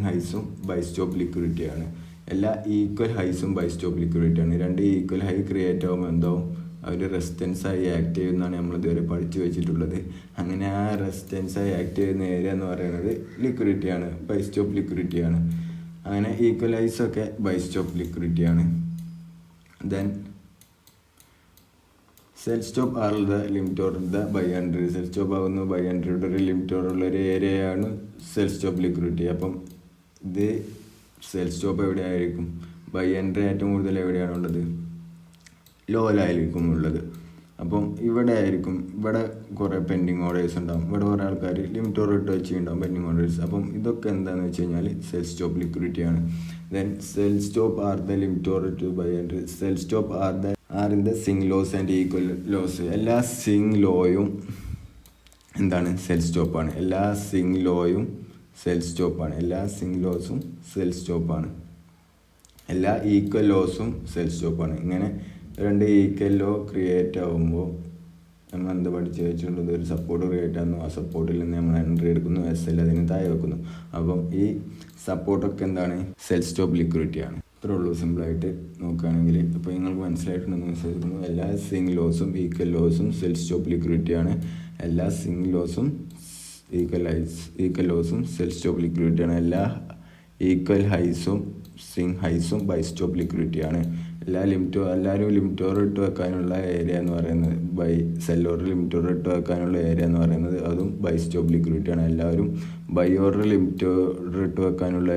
ഹൈസും ബൈ സ്റ്റോപ്പ് ലിക്വിഡിറ്റിയാണ്. എല്ലാ ഈക്വൽ ഹൈസും ബൈ സ്റ്റോപ്പ് ലിക്വിഡിറ്റിയാണ്. രണ്ട് ഈക്വൽ ഹൈ ക്രിയേറ്റ് ആകുമ്പോൾ എന്താവും, അവർ റെസിസ്റ്റൻസായി ആക്ട് ചെയ്യുന്നതാണ് നമ്മൾ ഇതുവരെ പഠിച്ചു വെച്ചിട്ടുള്ളത്. അങ്ങനെ ആ റെസിസ്റ്റൻസായി ആക്ട് ചെയ്യുന്ന ഏരിയ എന്ന് പറയുന്നത് ലിക്വിഡിറ്റിയാണ്, ബൈ സ്റ്റോപ്പ് ലിക്വിഡിറ്റിയാണ്. അങ്ങനെ ഈക്വൽ ഹൈസൊക്കെ ബൈ സ്റ്റോപ്പ് ലിക്വിഡിറ്റിയാണ്. Then sell stop are the limit order the buy entry. Sell stop ആകുന്നു ബൈ എൻട്രിയുടെ ഒരു ലിമിറ്റ് ഓർഡർ ഉള്ള ഒരു ഏരിയയാണ് സെൽ സ്റ്റോപ്പ് ലിക്വിഡിറ്റി. അപ്പം ഇത് സെൽ സ്റ്റോപ്പ് എവിടെയായിരിക്കും, ബൈ എൻട്രി ഏറ്റവും കൂടുതൽ എവിടെയാണുള്ളത്, ലോയിലായിരിക്കും ഉള്ളത്. അപ്പം ഇവിടെ ആയിരിക്കും, ഇവിടെ കുറേ പെൻഡിങ് ഓർഡേഴ്സ് ഉണ്ടാവും. ഇവിടെ കുറേ ആൾക്കാർ ലിമിറ്റ് ഓർഡർ ഇട്ട് വെച്ചിട്ടുണ്ടാവും പെൻഡിങ് ഓർഡേഴ്സ്. അപ്പം ഇതൊക്കെ എന്താണെന്ന് വെച്ച് കഴിഞ്ഞാൽ സെൽ സ്റ്റോപ്പ് ലിക്വിഡിറ്റിയാണ്. Then sell stop are the limit order to buy entry. Sell stop are in the swing lows and equal lows. എല്ലാ സിങ് ലോയും എന്താണ്, സെൽ സ്റ്റോപ്പാണ്. എല്ലാ സിങ് ലോയും സെൽ സ്റ്റോപ്പാണ്. എല്ലാ സിങ് ലോസും സെൽ സ്റ്റോപ്പാണ്. എല്ലാ ഈക്വൽ ലോസും സെൽ സ്റ്റോപ്പാണ്. ഇങ്ങനെ രണ്ട് ഈക്വൽ ലോ ക്രിയേറ്റ് ആകുമ്പോൾ നമ്മൾ എന്താ പഠിച്ച് വെച്ചിട്ടുള്ളത്, ഒരു സപ്പോർട്ട് ക്രിയേറ്റ് ആകുന്നു. ആ സപ്പോർട്ടിൽ നിന്ന് നമ്മൾ എൻട്രി എടുക്കുന്നു, SL അതിന് താഴെ വെക്കുന്നു. അപ്പം ഈ സപ്പോർട്ടൊക്കെ എന്താണ്, സെൽ സ്റ്റോപ്പ് ലിക്വിഡിറ്റിയാണ്. ഇത്രേ ഉള്ളൂ സിമ്പിളായിട്ട് നോക്കുകയാണെങ്കിൽ. അപ്പോൾ നിങ്ങൾക്ക് മനസ്സിലായിട്ടുണ്ടെന്ന് വിശ്വസിക്കുന്നു. എല്ലാ സിങ് ലോസും ഈക്വൽ ലോസും സെൽ സ്റ്റോപ്പ് ലിക്വിഡിറ്റിയാണ്. എല്ലാ സിങ് ലോസും ഈക്വൽ ലോസും സെൽ സ്റ്റോപ്പ് ലിക്വിഡിറ്റിയാണ്. എല്ലാ ഈക്വൽ ഹൈസും സിങ് ഹൈസും ബൈ സ്റ്റോപ്പ് ലിക്വിഡിറ്റിയാണ്. എല്ലാവരും ലിമിറ്റ് ഓർഡർ ഇട്ട് വെക്കാനുള്ള ഏരിയ എന്ന് പറയുന്നത് സെൽ ഓർഡർ ലിമിറ്റ് ഓർഡർ ഇട്ട് വെക്കാനുള്ള ഏരിയ എന്ന് പറയുന്നത് അതും ബൈ സ്റ്റോപ്പ് ലിക്വിഡിറ്റിയാണ്. എല്ലാവരും ബൈ ഓർഡർ ലിമിറ്റ് ഓർഡർ ഇട്ട് വെക്കാനുള്ള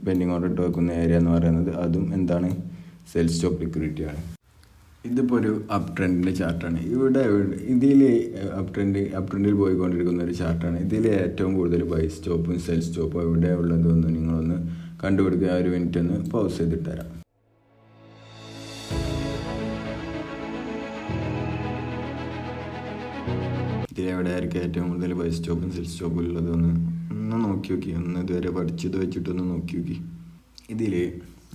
പെൻഡിങ് ഓർഡർ ഇട്ട് വെക്കുന്ന ഏരിയ എന്ന് പറയുന്നത് അതും എന്താണ്, സെൽ സ്റ്റോപ്പ് ലിക്വിഡിറ്റിയാണ്. ഇതിപ്പോൾ ഒരു അപ് ട്രെൻഡിൻ്റെ ചാർട്ടാണ്. ഇതിൽ അപ് ട്രെൻഡിൽ പോയിക്കൊണ്ടിരിക്കുന്ന ഒരു ചാർട്ടാണ്. ഇതിൽ ഏറ്റവും കൂടുതൽ ബൈ സ്റ്റോപ്പും സെൽ സ്റ്റോപ്പും എവിടെ ഉള്ളതെന്ന് നിങ്ങളൊന്ന് കണ്ടുപിടിക്കുക. ഒരു മിനിറ്റ് ഒന്ന് പൗസ് ചെയ്തിട്ട് തരാം. ഇതിലെവിടെ ആയിരിക്കും ഏറ്റവും കൂടുതൽ ബൈ സ്റ്റോപ്പും സെൽ സ്റ്റോപ്പും ഉള്ളതൊന്ന് നോക്കി നോക്കി. ഇതുവരെ പഠിച്ചത് വെച്ചിട്ടൊന്ന് നോക്കി നോക്കി. ഇതിൽ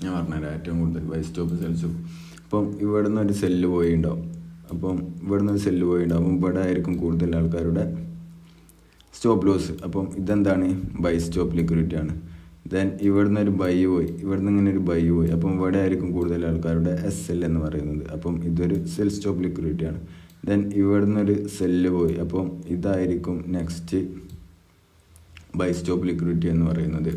ഞാൻ പറഞ്ഞുതരാം ഏറ്റവും കൂടുതൽ ബൈ സ്റ്റോപ്പ് സെൽ സ്റ്റോപ്പ്. അപ്പം ഇവിടെ നിന്ന് ഒരു സെല്ല് പോയിണ്ടാവും. അപ്പം ഇവിടെ ആയിരിക്കും കൂടുതൽ ആൾക്കാരുടെ സ്റ്റോപ്പ് ലോസ്. അപ്പം ഇതെന്താണ്, ബൈ സ്റ്റോപ്പ് ലിക്വിഡിറ്റിയാണ്. ദെൻ ഇവിടെ നിന്ന് ഒരു ബൈ പോയി, ഇങ്ങനെ ഒരു ബൈ പോയി. അപ്പം ഇവിടെ ആയിരിക്കും കൂടുതൽ ആൾക്കാരുടെ SL എന്ന് പറയുന്നത്. അപ്പം ഇതൊരു സെൽ സ്റ്റോപ്പ് ലിക്വിഡിറ്റിയാണ്. ദെൻ ഇവിടെ നിന്നൊരു സെല്ല് പോയി. അപ്പം ഇതായിരിക്കും നെക്സ്റ്റ് ബൈ സ്റ്റോപ്പ് ലിക്വിഡിറ്റി എന്ന് പറയുന്നത്.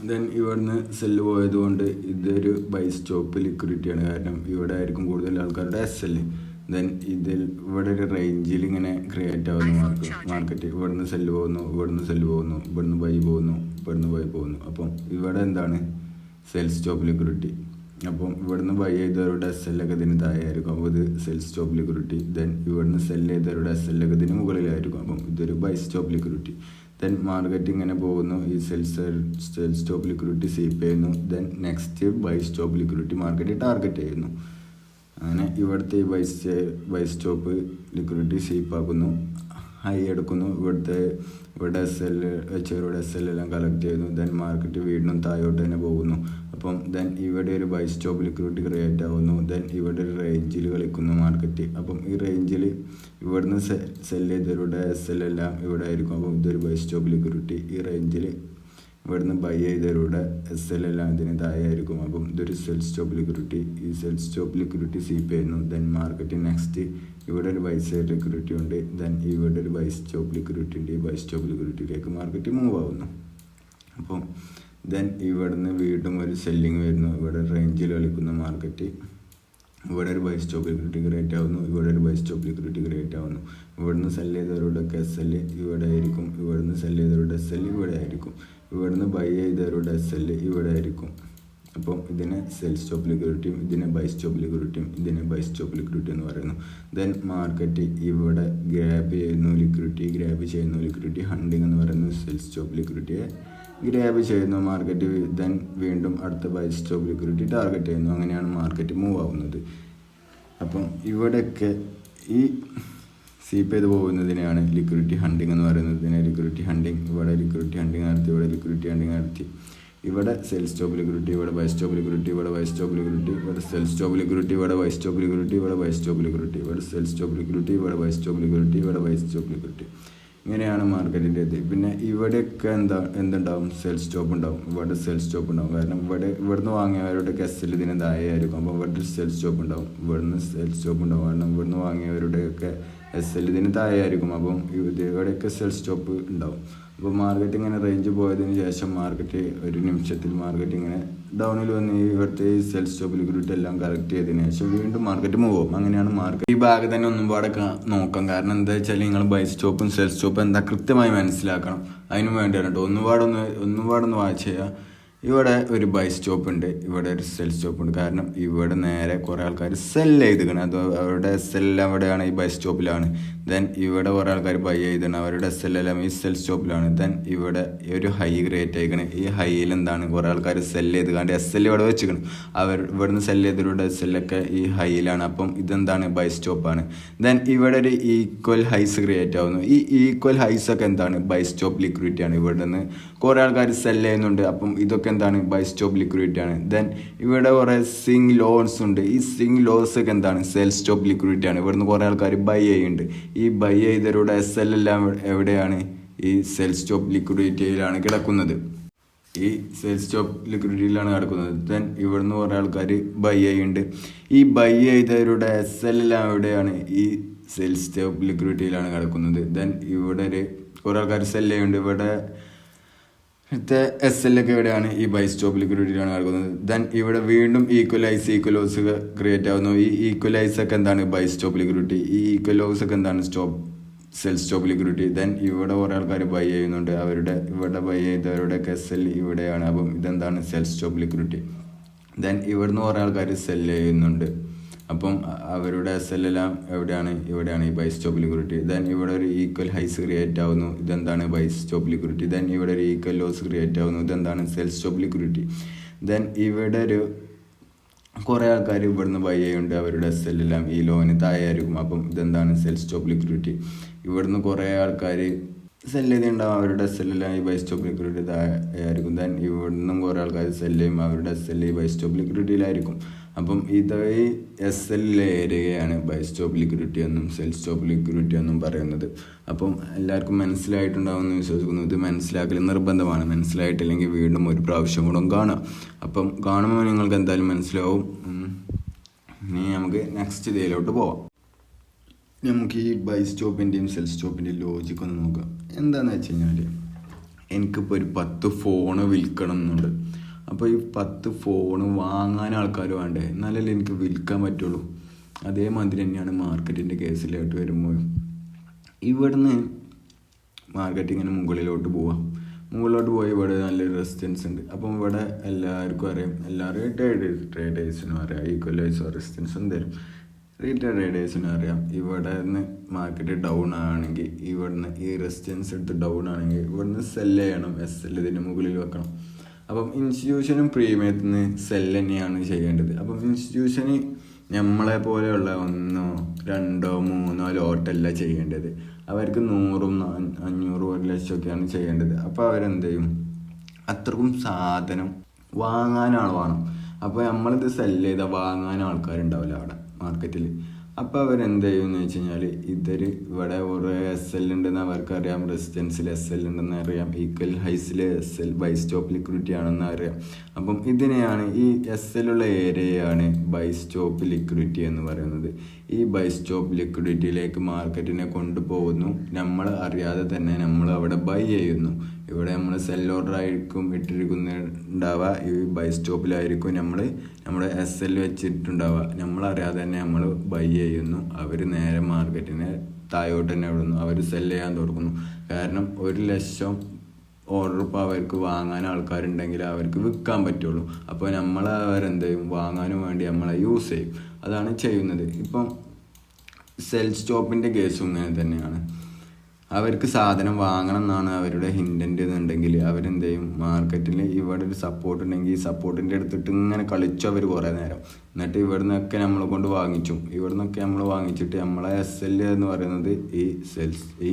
ദെൻ ഇവിടുന്ന് സെല്ല് പോയതുകൊണ്ട് ഇതൊരു ബൈ സ്റ്റോപ്പ് ലിക്വിഡിറ്റിയാണ്. കാരണം ഇവിടെ ആയിരിക്കും കൂടുതൽ ആൾക്കാരുടെ SL. ദെൻ ഇവിടെ ഒരു റേഞ്ചിൽ ഇങ്ങനെ ക്രിയേറ്റ് ആവുന്നു മാർക്കറ്റ്. ഇവിടുന്ന് സെല്ല് പോകുന്നു, ഇവിടുന്ന് ബൈ പോകുന്നു. അപ്പം ഇവിടെ എന്താണ്, സെൽ സ്റ്റോപ്പ് ലിക്വിഡിറ്റി. അപ്പം ഇവിടുന്ന് ബൈ ചെയ്തവരുടെ SL ഒക്കെ ഇതിന് താഴെയായിരിക്കും. അപ്പോൾ ഇത് സെൽ സ്റ്റോപ്പ് ലിക്വിഡിറ്റി. ദെൻ ഇവിടുന്ന് സെല്ല് ചെയ്തവരുടെ SL ഒക്കെ ഇതിന് മുകളിലായിരിക്കും. അപ്പം ഇതൊരു buy stop liquidity. Then market ഇങ്ങനെ പോകുന്നു. ഈ സെൽ സ്റ്റോപ്പ് ലിക്വിഡിറ്റി സീപ്പ് ചെയ്യുന്നു. Then next buy stop liquidity market target ചെയ്യുന്നു. അങ്ങനെ ഇവിടുത്തെ ഈ ബൈ സ്റ്റോപ്പ് ലിക്വിഡിറ്റി സീപ്പ് ആക്കുന്നു. ഹൈ എടുക്കുന്നു. ഇവിടെ SL വെച്ചവരുടെ SL എല്ലാം കളക്ട് ചെയ്യുന്നു. ദെൻ മാർക്കറ്റ് വീണ്ടും താഴോട്ട് തന്നെ പോകുന്നു. അപ്പം ദെൻ ഇവിടെ ഒരു ബൈ സ്റ്റോപ്പ് ലിക്വിഡിറ്റി ക്രിയേറ്റ് ആവുന്നു. ദെൻ ഇവിടെ ഒരു റേഞ്ചിൽ കളിക്കുന്നു മാർക്കറ്റ്. അപ്പം ഈ റേഞ്ചിൽ ഇവിടുന്ന് സെല് ചെയ്തവരുടെ SL എല്ലാം ഇവിടെ ആയിരിക്കും. അപ്പം ഇതൊരു ബൈ സ്റ്റോപ്പ് ലിക്വിഡിറ്റി. ഈ റേഞ്ചിൽ ഇവിടുന്ന് ബൈ ചെയ്തവരുടെ SL എല്ലാം ഇതിന് താഴെ ആയിരിക്കും. അപ്പം ഇതൊരു സെൽ സ്റ്റോപ്പ് ലിക്വിഡിറ്റി. ഈ സെൽ സ്റ്റോപ്പ് ലിക്വിഡിറ്റി സ്വീപ്പ് ചെയ്യുന്നു. ദെൻ മാർക്കറ്റ് നെക്സ്റ്റ് ഇവിടെ ഒരു ബൈ സൈഡ് ലിക്വിഡിറ്റി ഉണ്ട്. ദെൻ ഇവിടെ ഒരു ബൈ സ്റ്റോപ്പ് ലിക്വിഡിറ്റി ഉണ്ട്. ഈ ബൈ സ്റ്റോപ്പ് ലിക്വിഡിറ്റിയിലേക്ക് മാർക്കറ്റ് മൂവ് ആവുന്നു. അപ്പം ദെൻ ഇവിടുന്ന് വീണ്ടും ഒരു സെല്ലിങ് വരുന്നു. ഇവിടെ റേഞ്ചിൽ കളിക്കുന്ന മാർക്കറ്റ്. ഇവിടെ ഒരു ബൈ സ്റ്റോപ്പ് ലിക്വിഡിറ്റി ക്രിയേറ്റ് ആവുന്നു. ഇവിടെ ഒരു ബൈ സ്റ്റോപ്പ് ലിക്വിഡിറ്റി ക്രിയേറ്റ് ആവുന്നു. ഇവിടുന്ന് സെല് ചെയ്തവരുടെ SL ഇവിടെ ആയിരിക്കും. ഇവിടുന്ന് സെല് ചെയ്തവരുടെ SL ഇവിടെ ആയിരിക്കും. ഇവിടുന്ന് ബൈ ചെയ്തവരുടെ SL ഇവിടെ ആയിരിക്കും. അപ്പം ഇതിനെ സെൽ സ്റ്റോപ്പ് ലിക്വിഡിറ്റിയും ഇതിനെ ബൈ സ്റ്റോപ്പ് ലിക്വിഡിറ്റിയും ഇതിനെ ബൈ സ്റ്റോപ്പ് ലിക്വിഡിറ്റി എന്ന് പറയുന്നു. ദെൻ മാർക്കറ്റ് ഇവിടെ ഗ്രാബ് ചെയ്യുന്നു ലിക്വിഡിറ്റി ഹണ്ടിങ് എന്ന് പറയുന്നു. സെൽ സ്റ്റോപ്പ് ലിക്വിഡിറ്റിയെ ഗ്രാബ് ചെയ്യുന്നു മാർക്കറ്റ്. ദെൻ വീണ്ടും അടുത്ത ബൈ സ്റ്റോപ്പ് ലിക്വിഡിറ്റി ടാർഗറ്റ് ചെയ്യുന്നു. അങ്ങനെയാണ് മാർക്കറ്റ് മൂവ് ആവുന്നത്. അപ്പം ഇവിടെയൊക്കെ ഈ സ്വീപ്പ് ചെയ്ത് പോകുന്നതിനെയാണ് ലിക്വിഡിറ്റി ഹണ്ടിങ് എന്ന് പറയുന്നത്. ഇതിനെ ലിക്വിഡിറ്റി ഹണ്ടിങ്, ഇവിടെ ലിക്വിഡിറ്റി ഹണ്ടിങ് നടത്തി, ഇവിടെ ലിക്വിഡിറ്റി ഹണ്ടിങ് നടത്തി, ഇവിടെ സെൽ സ്റ്റോപ്പ് ലിക്വിഡിറ്റി, ഇവിടെ ബൈ സ്റ്റോപ്പ് ലിക്വിഡിറ്റി, ഇവിടെ ബൈ സ്റ്റോപ്പ് ലിക്വിഡിറ്റി, ഇവിടെ സെൽ സ്റ്റോപ്പ് ലിക്വിഡിറ്റി, ഇവിടെ ബൈ സ്റ്റോപ്പ് ലിക്വിഡിറ്റി, ഇവിടെ ബൈ സ്റ്റോപ്പ് ലിക്വിഡിറ്റി, ഇവിടെ സെൽ സ്റ്റോപ്പ് ലിക്വിഡിറ്റി, ഇവിടെ ബൈ സ്റ്റോപ്പ് ലിക്വിഡിറ്റി, ഇവിടെ ബൈ സ്റ്റോപ്പ് ലിക്വിഡിറ്റി. ഇങ്ങനെയാണ് മാർക്കറ്റിൻ്റെ ഇത്. പിന്നെ ഇവിടെയൊക്കെ എന്തുണ്ടാവും? സെൽ സ്റ്റോപ്പ് ഉണ്ടാവും. ഇവിടെ സെൽ സ്റ്റോപ്പ് ഉണ്ടാവും. കാരണം ഇവിടുന്ന് വാങ്ങിയവരുടെ SL ഇതിന് താഴെയായിരിക്കും. അപ്പോൾ ഇവിടെ സെൽ സ്റ്റോപ്പ് ഉണ്ടാവും. ഇവിടുന്ന് സെൽ സ്റ്റോപ്പ് ഉണ്ടാവും. കാരണം ഇവിടുന്ന് വാങ്ങിയവരുടെയൊക്കെ SL ഇതിന് താഴെയായിരിക്കും. അപ്പം ഇവിടെയൊക്കെ സെൽ സ്റ്റോപ്പ് ഉണ്ടാവും. അപ്പോൾ മാർക്കറ്റ് ഇങ്ങനെ റേഞ്ച് പോയതിന് ശേഷം മാർക്കറ്റ് ഒരു നിമിഷത്തിൽ മാർക്കറ്റ് ഇങ്ങനെ ഡൗണിൽ വന്ന് ഇവിടുത്തെ ഈ സെൽ സ്റ്റോപ്പ് ലിക്വിഡിറ്റി എല്ലാം കറക്റ്റ് ചെയ്തതിന് ശേഷം വീണ്ടും മാർക്കറ്റ് മൂവ് ആവും. അങ്ങനെയാണ് മാർക്കറ്റ്. ഈ ഭാഗത്ത് തന്നെ ഒന്നും പാടെ നോക്കാം. കാരണം എന്താ വെച്ചാൽ നിങ്ങൾ ബൈ സ്റ്റോപ്പും സെൽ സ്റ്റോപ്പും എന്താ കൃത്യമായി മനസ്സിലാക്കണം. അതിന് വേണ്ടിയാണ് കേട്ടോ. ഒന്നുപാടൊന്ന് വാച്ച് ചെയ്യുക. ഇവിടെ ഒരു ബൈ സ്റ്റോപ്പ് ഉണ്ട്, ഇവിടെ ഒരു സെൽ സ്റ്റോപ്പ് ഉണ്ട്. കാരണം ഇവിടെ നേരെ കുറേ ആൾക്കാർ സെല് ചെയ്തിക്കണം. അത് അവരുടെ SL എവിടെയാണ്? ഈ ബൈ സ്റ്റോപ്പിലാണ്. ദെൻ ഇവിടെ കുറേ ആൾക്കാർ ബൈ ചെയ്തിക്കണം. അവരുടെ SL എല്ലാം ഈ സെൽ സ്റ്റോപ്പിലാണ്. ദെൻ ഇവിടെ ഒരു ഹൈ ക്രിയേറ്റ് ആയിക്കണം. ഈ ഹൈയിൽ എന്താണ്? കുറേ ആൾക്കാർ സെല് ചെയ്ത് കണ്ട് SL ഇവിടെ വെച്ചിക്കണം. ഇവിടുന്ന് സെല് ചെയ്തവരുടെ SL ഒക്കെ ഈ ഹൈയിലാണ്. അപ്പം ഇതെന്താണ്? ബൈ സ്റ്റോപ്പാണ്. ദെൻ ഇവിടെ ഒരു ഈക്വൽ ഹൈസ് ക്രിയേറ്റ് ആവുന്നു. ഈ ഈക്വൽ ഹൈസ് ഒക്കെ എന്താണ്? ബൈ സ്റ്റോപ്പ് ലിക്വിഡിറ്റി ആണ്. ഇവിടെ നിന്ന് കുറേ ആൾക്കാർ സെല് ചെയ്യുന്നുണ്ട്. അപ്പം ഇതൊക്കെ എന്താണ്? ബൈ സ്റ്റോപ്പ് ലിക്വിഡിറ്റി ആണ്. ദെൻ ഇവിടെ കുറേ സ്വിംഗ് ലോസ് ഉണ്ട്. ഈ സ്വിംഗ് ലോസ് ഒക്കെ എന്താണ്? സെൽ സ്റ്റോപ്പ് ലിക്വിഡിറ്റി ആണ്. ഇവിടുന്ന് കുറേ ആൾക്കാർ ബൈ ചെയ്യുന്നുണ്ട്. ഈ ബൈ ചെയ്തവരുടെ SL എല്ലാം എവിടെയാണ്? ഈ സെൽ സ്റ്റോപ്പ് ലിക്വിഡിറ്റിയിലാണ് കിടക്കുന്നത്. ഈ സെൽ സ്റ്റോപ്പ് ലിക്വിഡിറ്റിയിലാണ് കിടക്കുന്നത്. ദെൻ ഇവിടുന്ന് കുറേ ആൾക്കാർ ബൈ ചെയ്യുന്നുണ്ട്. ഈ ബൈ ചെയ്തവരുടെ SL എല്ലാം എവിടെയാണ്? ഈ സെൽ സ്റ്റോപ്പ് ലിക്വിഡിറ്റിയിലാണ് കിടക്കുന്നത്. ദെൻ ഇവിടെ കുറേ ആൾക്കാർ സെല് ചെയ്യുന്നുണ്ട്. ഇവിടെ SL ഒക്കെ എവിടെയാണ്? ഈ ബൈ സ്റ്റോപ്പ് ലിക്വിഡിറ്റിയിലാണ് കിടക്കുന്നത്. ദെൻ ഇവിടെ വീണ്ടും ഈക്വലോസ് ക്രിയേറ്റ് ആവുന്നു. ഈ ഈക്വലൈസ് ഒക്കെ എന്താണ്? Buy stop liquidity. ഈ ഈക്വലോസ് ഒക്കെ എന്താണ്? Cell stop liquidity. ദെൻ ഇവിടെ കുറേ ആൾക്കാർ ബൈ ചെയ്യുന്നുണ്ട്. ഇവിടെ ബൈ ചെയ്തവരുടെ SL ഇവിടെയാണ്. അപ്പം ഇതെന്താണ്? Cell stop liquidity. ദെൻ ഇവിടുന്ന് കുറേ ആൾക്കാർ സെല് ചെയ്യുന്നുണ്ട്. അപ്പം അവരുടെ SL എല്ലാം എവിടെയാണ്? ഇവിടെയാണ് ഈ ബൈ സ്റ്റോപ്പ് ലിക്വിഡിറ്റി. ദെൻ ഇവിടെ ഒരു ഈക്വൽ ഹൈസ് ക്രിയേറ്റ് ആവുന്നു. ഇതെന്താണ്? By stop liquidity. ദെൻ ഇവിടെ ഒരു ഈക്വൽ ലോസ് ക്രിയേറ്റ് ആവുന്നു. ഇതെന്താണ്? Cell stop liquidity. ദെൻ ഇവിടെ ഒരു കുറേ ആൾക്കാർ ഇവിടുന്ന് ബൈ ചെയ്യുന്നുണ്ട്. അവരുടെ SL എല്ലാം ഈ ലോന് താഴെയായിരിക്കും. അപ്പം ഇതെന്താണ്? Cell stop liquidity. ഇവിടുന്ന് കുറേ ആൾക്കാർ സെല് ചെയ്തിട്ടുണ്ടാവും. അവരുടെ SL എല്ലാം ഈ ബൈ സ്റ്റോപ്പ് ലിക്വിഡിറ്റി താഴെയായിരിക്കും. ദെൻ ഇവിടുന്നും കുറേ ആൾക്കാർ സെല് ചെയ്യും. അവരുടെ SL ഈ ബൈ സ്റ്റോപ്പ് ലിക്വിഡിറ്റിയിലായിരിക്കും. അപ്പം ഈ SL ഏരിയയാണ് ബൈ സ്റ്റോപ്പ് ലിക്വിഡിറ്റി എന്നും സെൽ സ്റ്റോപ്പ് ലിക്വിഡിറ്റി എന്നും പറയുന്നത്. അപ്പം എല്ലാവർക്കും മനസ്സിലായിട്ടുണ്ടാവുമെന്ന് വിശ്വസിക്കുന്നു. ഇത് മനസ്സിലാക്കൽ നിർബന്ധമാണ്. മനസ്സിലായിട്ടില്ലെങ്കിൽ വീണ്ടും ഒരു പ്രാവശ്യം കൂടെ കാണാം. അപ്പം കാണുമ്പോൾ നിങ്ങൾക്ക് എന്തായാലും മനസ്സിലാവും. ഇനി നമുക്ക് നെക്സ്റ്റ് ഡേയിലോട്ട് പോവാം. നമുക്ക് ഈ ബൈ സ്റ്റോപ്പിൻ്റെയും സെൽ സ്റ്റോപ്പിൻ്റെയും ലോജിക്ക് ഒന്ന് നോക്കാം. എന്താണെന്ന് വെച്ച് കഴിഞ്ഞാൽ എനിക്കിപ്പോൾ ഒരു 10 ഫോണ് വിൽക്കണം എന്നുണ്ട്. അപ്പോൾ ഈ 10 ഫോണ് വാങ്ങാൻ ആൾക്കാർ വേണ്ടേ? എന്നാലല്ലേ എനിക്ക് വിൽക്കാൻ പറ്റുള്ളൂ. അതേമാതിരി തന്നെയാണ് മാർക്കറ്റിൻ്റെ കേസിലായിട്ട് വരുമ്പോൾ ഇവിടുന്ന് മാർക്കറ്റ് ഇങ്ങനെ മുകളിലോട്ട് പോയി ഇവിടെ നല്ലൊരു റെസിസ്റ്റൻസ് ഉണ്ട്. അപ്പം ഇവിടെ എല്ലാവർക്കും അറിയാം, എല്ലാവരും ട്രേഡേഴ്സിനും അറിയാം ഈക്വലൈസ് റെസിസ്റ്റൻസ് തരും. റീറ്റെയിൽ ട്രേഡേഴ്സിനും അറിയാം ഇവിടെ നിന്ന് മാർക്കറ്റ് ഡൗൺ ആണെങ്കിൽ ഇവിടുന്ന് ഈ റെസിസ്റ്റൻസ് എടുത്ത് ഡൗൺ ആണെങ്കിൽ ഇവിടുന്ന് സെല് ചെയ്യണം. SL ഇതിൻ്റെ മുകളിൽ വെക്കണം. അപ്പം ഇൻസ്റ്റിറ്റ്യൂഷനും പ്രീമിയത്തിൽ നിന്ന് സെല് തന്നെയാണ് ചെയ്യേണ്ടത്. അപ്പം ഇൻസ്റ്റിറ്റ്യൂഷന് നമ്മളെ പോലെയുള്ള 1 2 3 ലോട്ടല്ല ചെയ്യേണ്ടത്. അവർക്ക് 100 500 1 ലക്ഷമൊക്കെയാണ് ചെയ്യേണ്ടത്. അപ്പോൾ അവരെന്ത് ചെയ്യും, അത്രക്കും സാധനം വാങ്ങാനാണ് വേണം. അപ്പോൾ നമ്മളിത് സെല്ല് ചെയ്താൽ വാങ്ങാൻ ആൾക്കാരുണ്ടാവില്ല അവിടെ മാർക്കറ്റിൽ. അപ്പോൾ അവരെന്ത് ചെയ്യുമെന്ന് വെച്ച് കഴിഞ്ഞാൽ ഇവിടെ കുറേ SL ഉണ്ടെന്ന് അവർക്കറിയാം, റെസിസ്റ്റൻസിൽ SL ഉണ്ടെന്ന് അറിയാം, ഈക്വൽ ഹൈസിൽ SL ബൈ സ്റ്റോപ്പ് ലിക്വിഡിറ്റി ആണെന്ന് അറിയാം. അപ്പം ഇതിനെയാണ് ഈ SL ഉള്ള ഏരിയയാണ് ബൈ സ്റ്റോപ്പ് ലിക്വിഡിറ്റി എന്ന് പറയുന്നത്. ഈ ബൈ സ്റ്റോപ്പ് ലിക്വിഡിറ്റിയിലേക്ക് മാർക്കറ്റിനെ കൊണ്ടുപോകുന്നു. നമ്മൾ അറിയാതെ തന്നെ നമ്മൾ അവിടെ ബൈ ചെയ്യുന്നു. ഇവിടെ നമ്മൾ സെൽ ഓർഡർ ആയിരിക്കും ഇട്ടിരിക്കുന്നുണ്ടാവുക, ഈ ബൈ സ്റ്റോപ്പിലായിരിക്കും നമ്മുടെ SL വെച്ചിട്ടുണ്ടാവുക. നമ്മളറിയാതെ തന്നെ നമ്മൾ ബൈ ചെയ്യുന്നു. അവർ നേരെ മാർക്കറ്റിനെ താഴോട്ട് തന്നെ വിടുന്നു. അവർ സെല് ചെയ്യാൻ തുടങ്ങുന്നു. കാരണം 1 ലക്ഷം ഓർഡർ ഇപ്പോൾ അവർക്ക് വാങ്ങാൻ ആൾക്കാരുണ്ടെങ്കിൽ അവർക്ക് വിൽക്കാൻ പറ്റുള്ളൂ. അപ്പോൾ അവരെന്ത് ചെയ്യും, വാങ്ങാനും വേണ്ടി നമ്മളെ യൂസ് ചെയ്യും. അതാണ് ചെയ്യുന്നത്. ഇപ്പം സെൽ സ്റ്റോപ്പിൻ്റെ കേസും ഇങ്ങനെ തന്നെയാണ്. അവർക്ക് സാധനം വാങ്ങണം എന്നാണ് അവരുടെ ഇൻറ്റൻറ്റ് എന്നുണ്ടെങ്കിൽ അവരെന്ത് ചെയ്യും, മാർക്കറ്റിൽ ഇവിടെ ഒരു സപ്പോർട്ട് ഉണ്ടെങ്കിൽ ഈ സപ്പോർട്ടിൻ്റെ അടുത്തിട്ട് ഇങ്ങനെ കളിച്ചു അവർ കുറേ നേരം. എന്നിട്ട് ഇവിടെ നിന്നൊക്കെ നമ്മളെ കൊണ്ട് നമ്മൾ വാങ്ങിച്ചിട്ട് നമ്മളെ SL എന്ന് പറയുന്നത് ഈ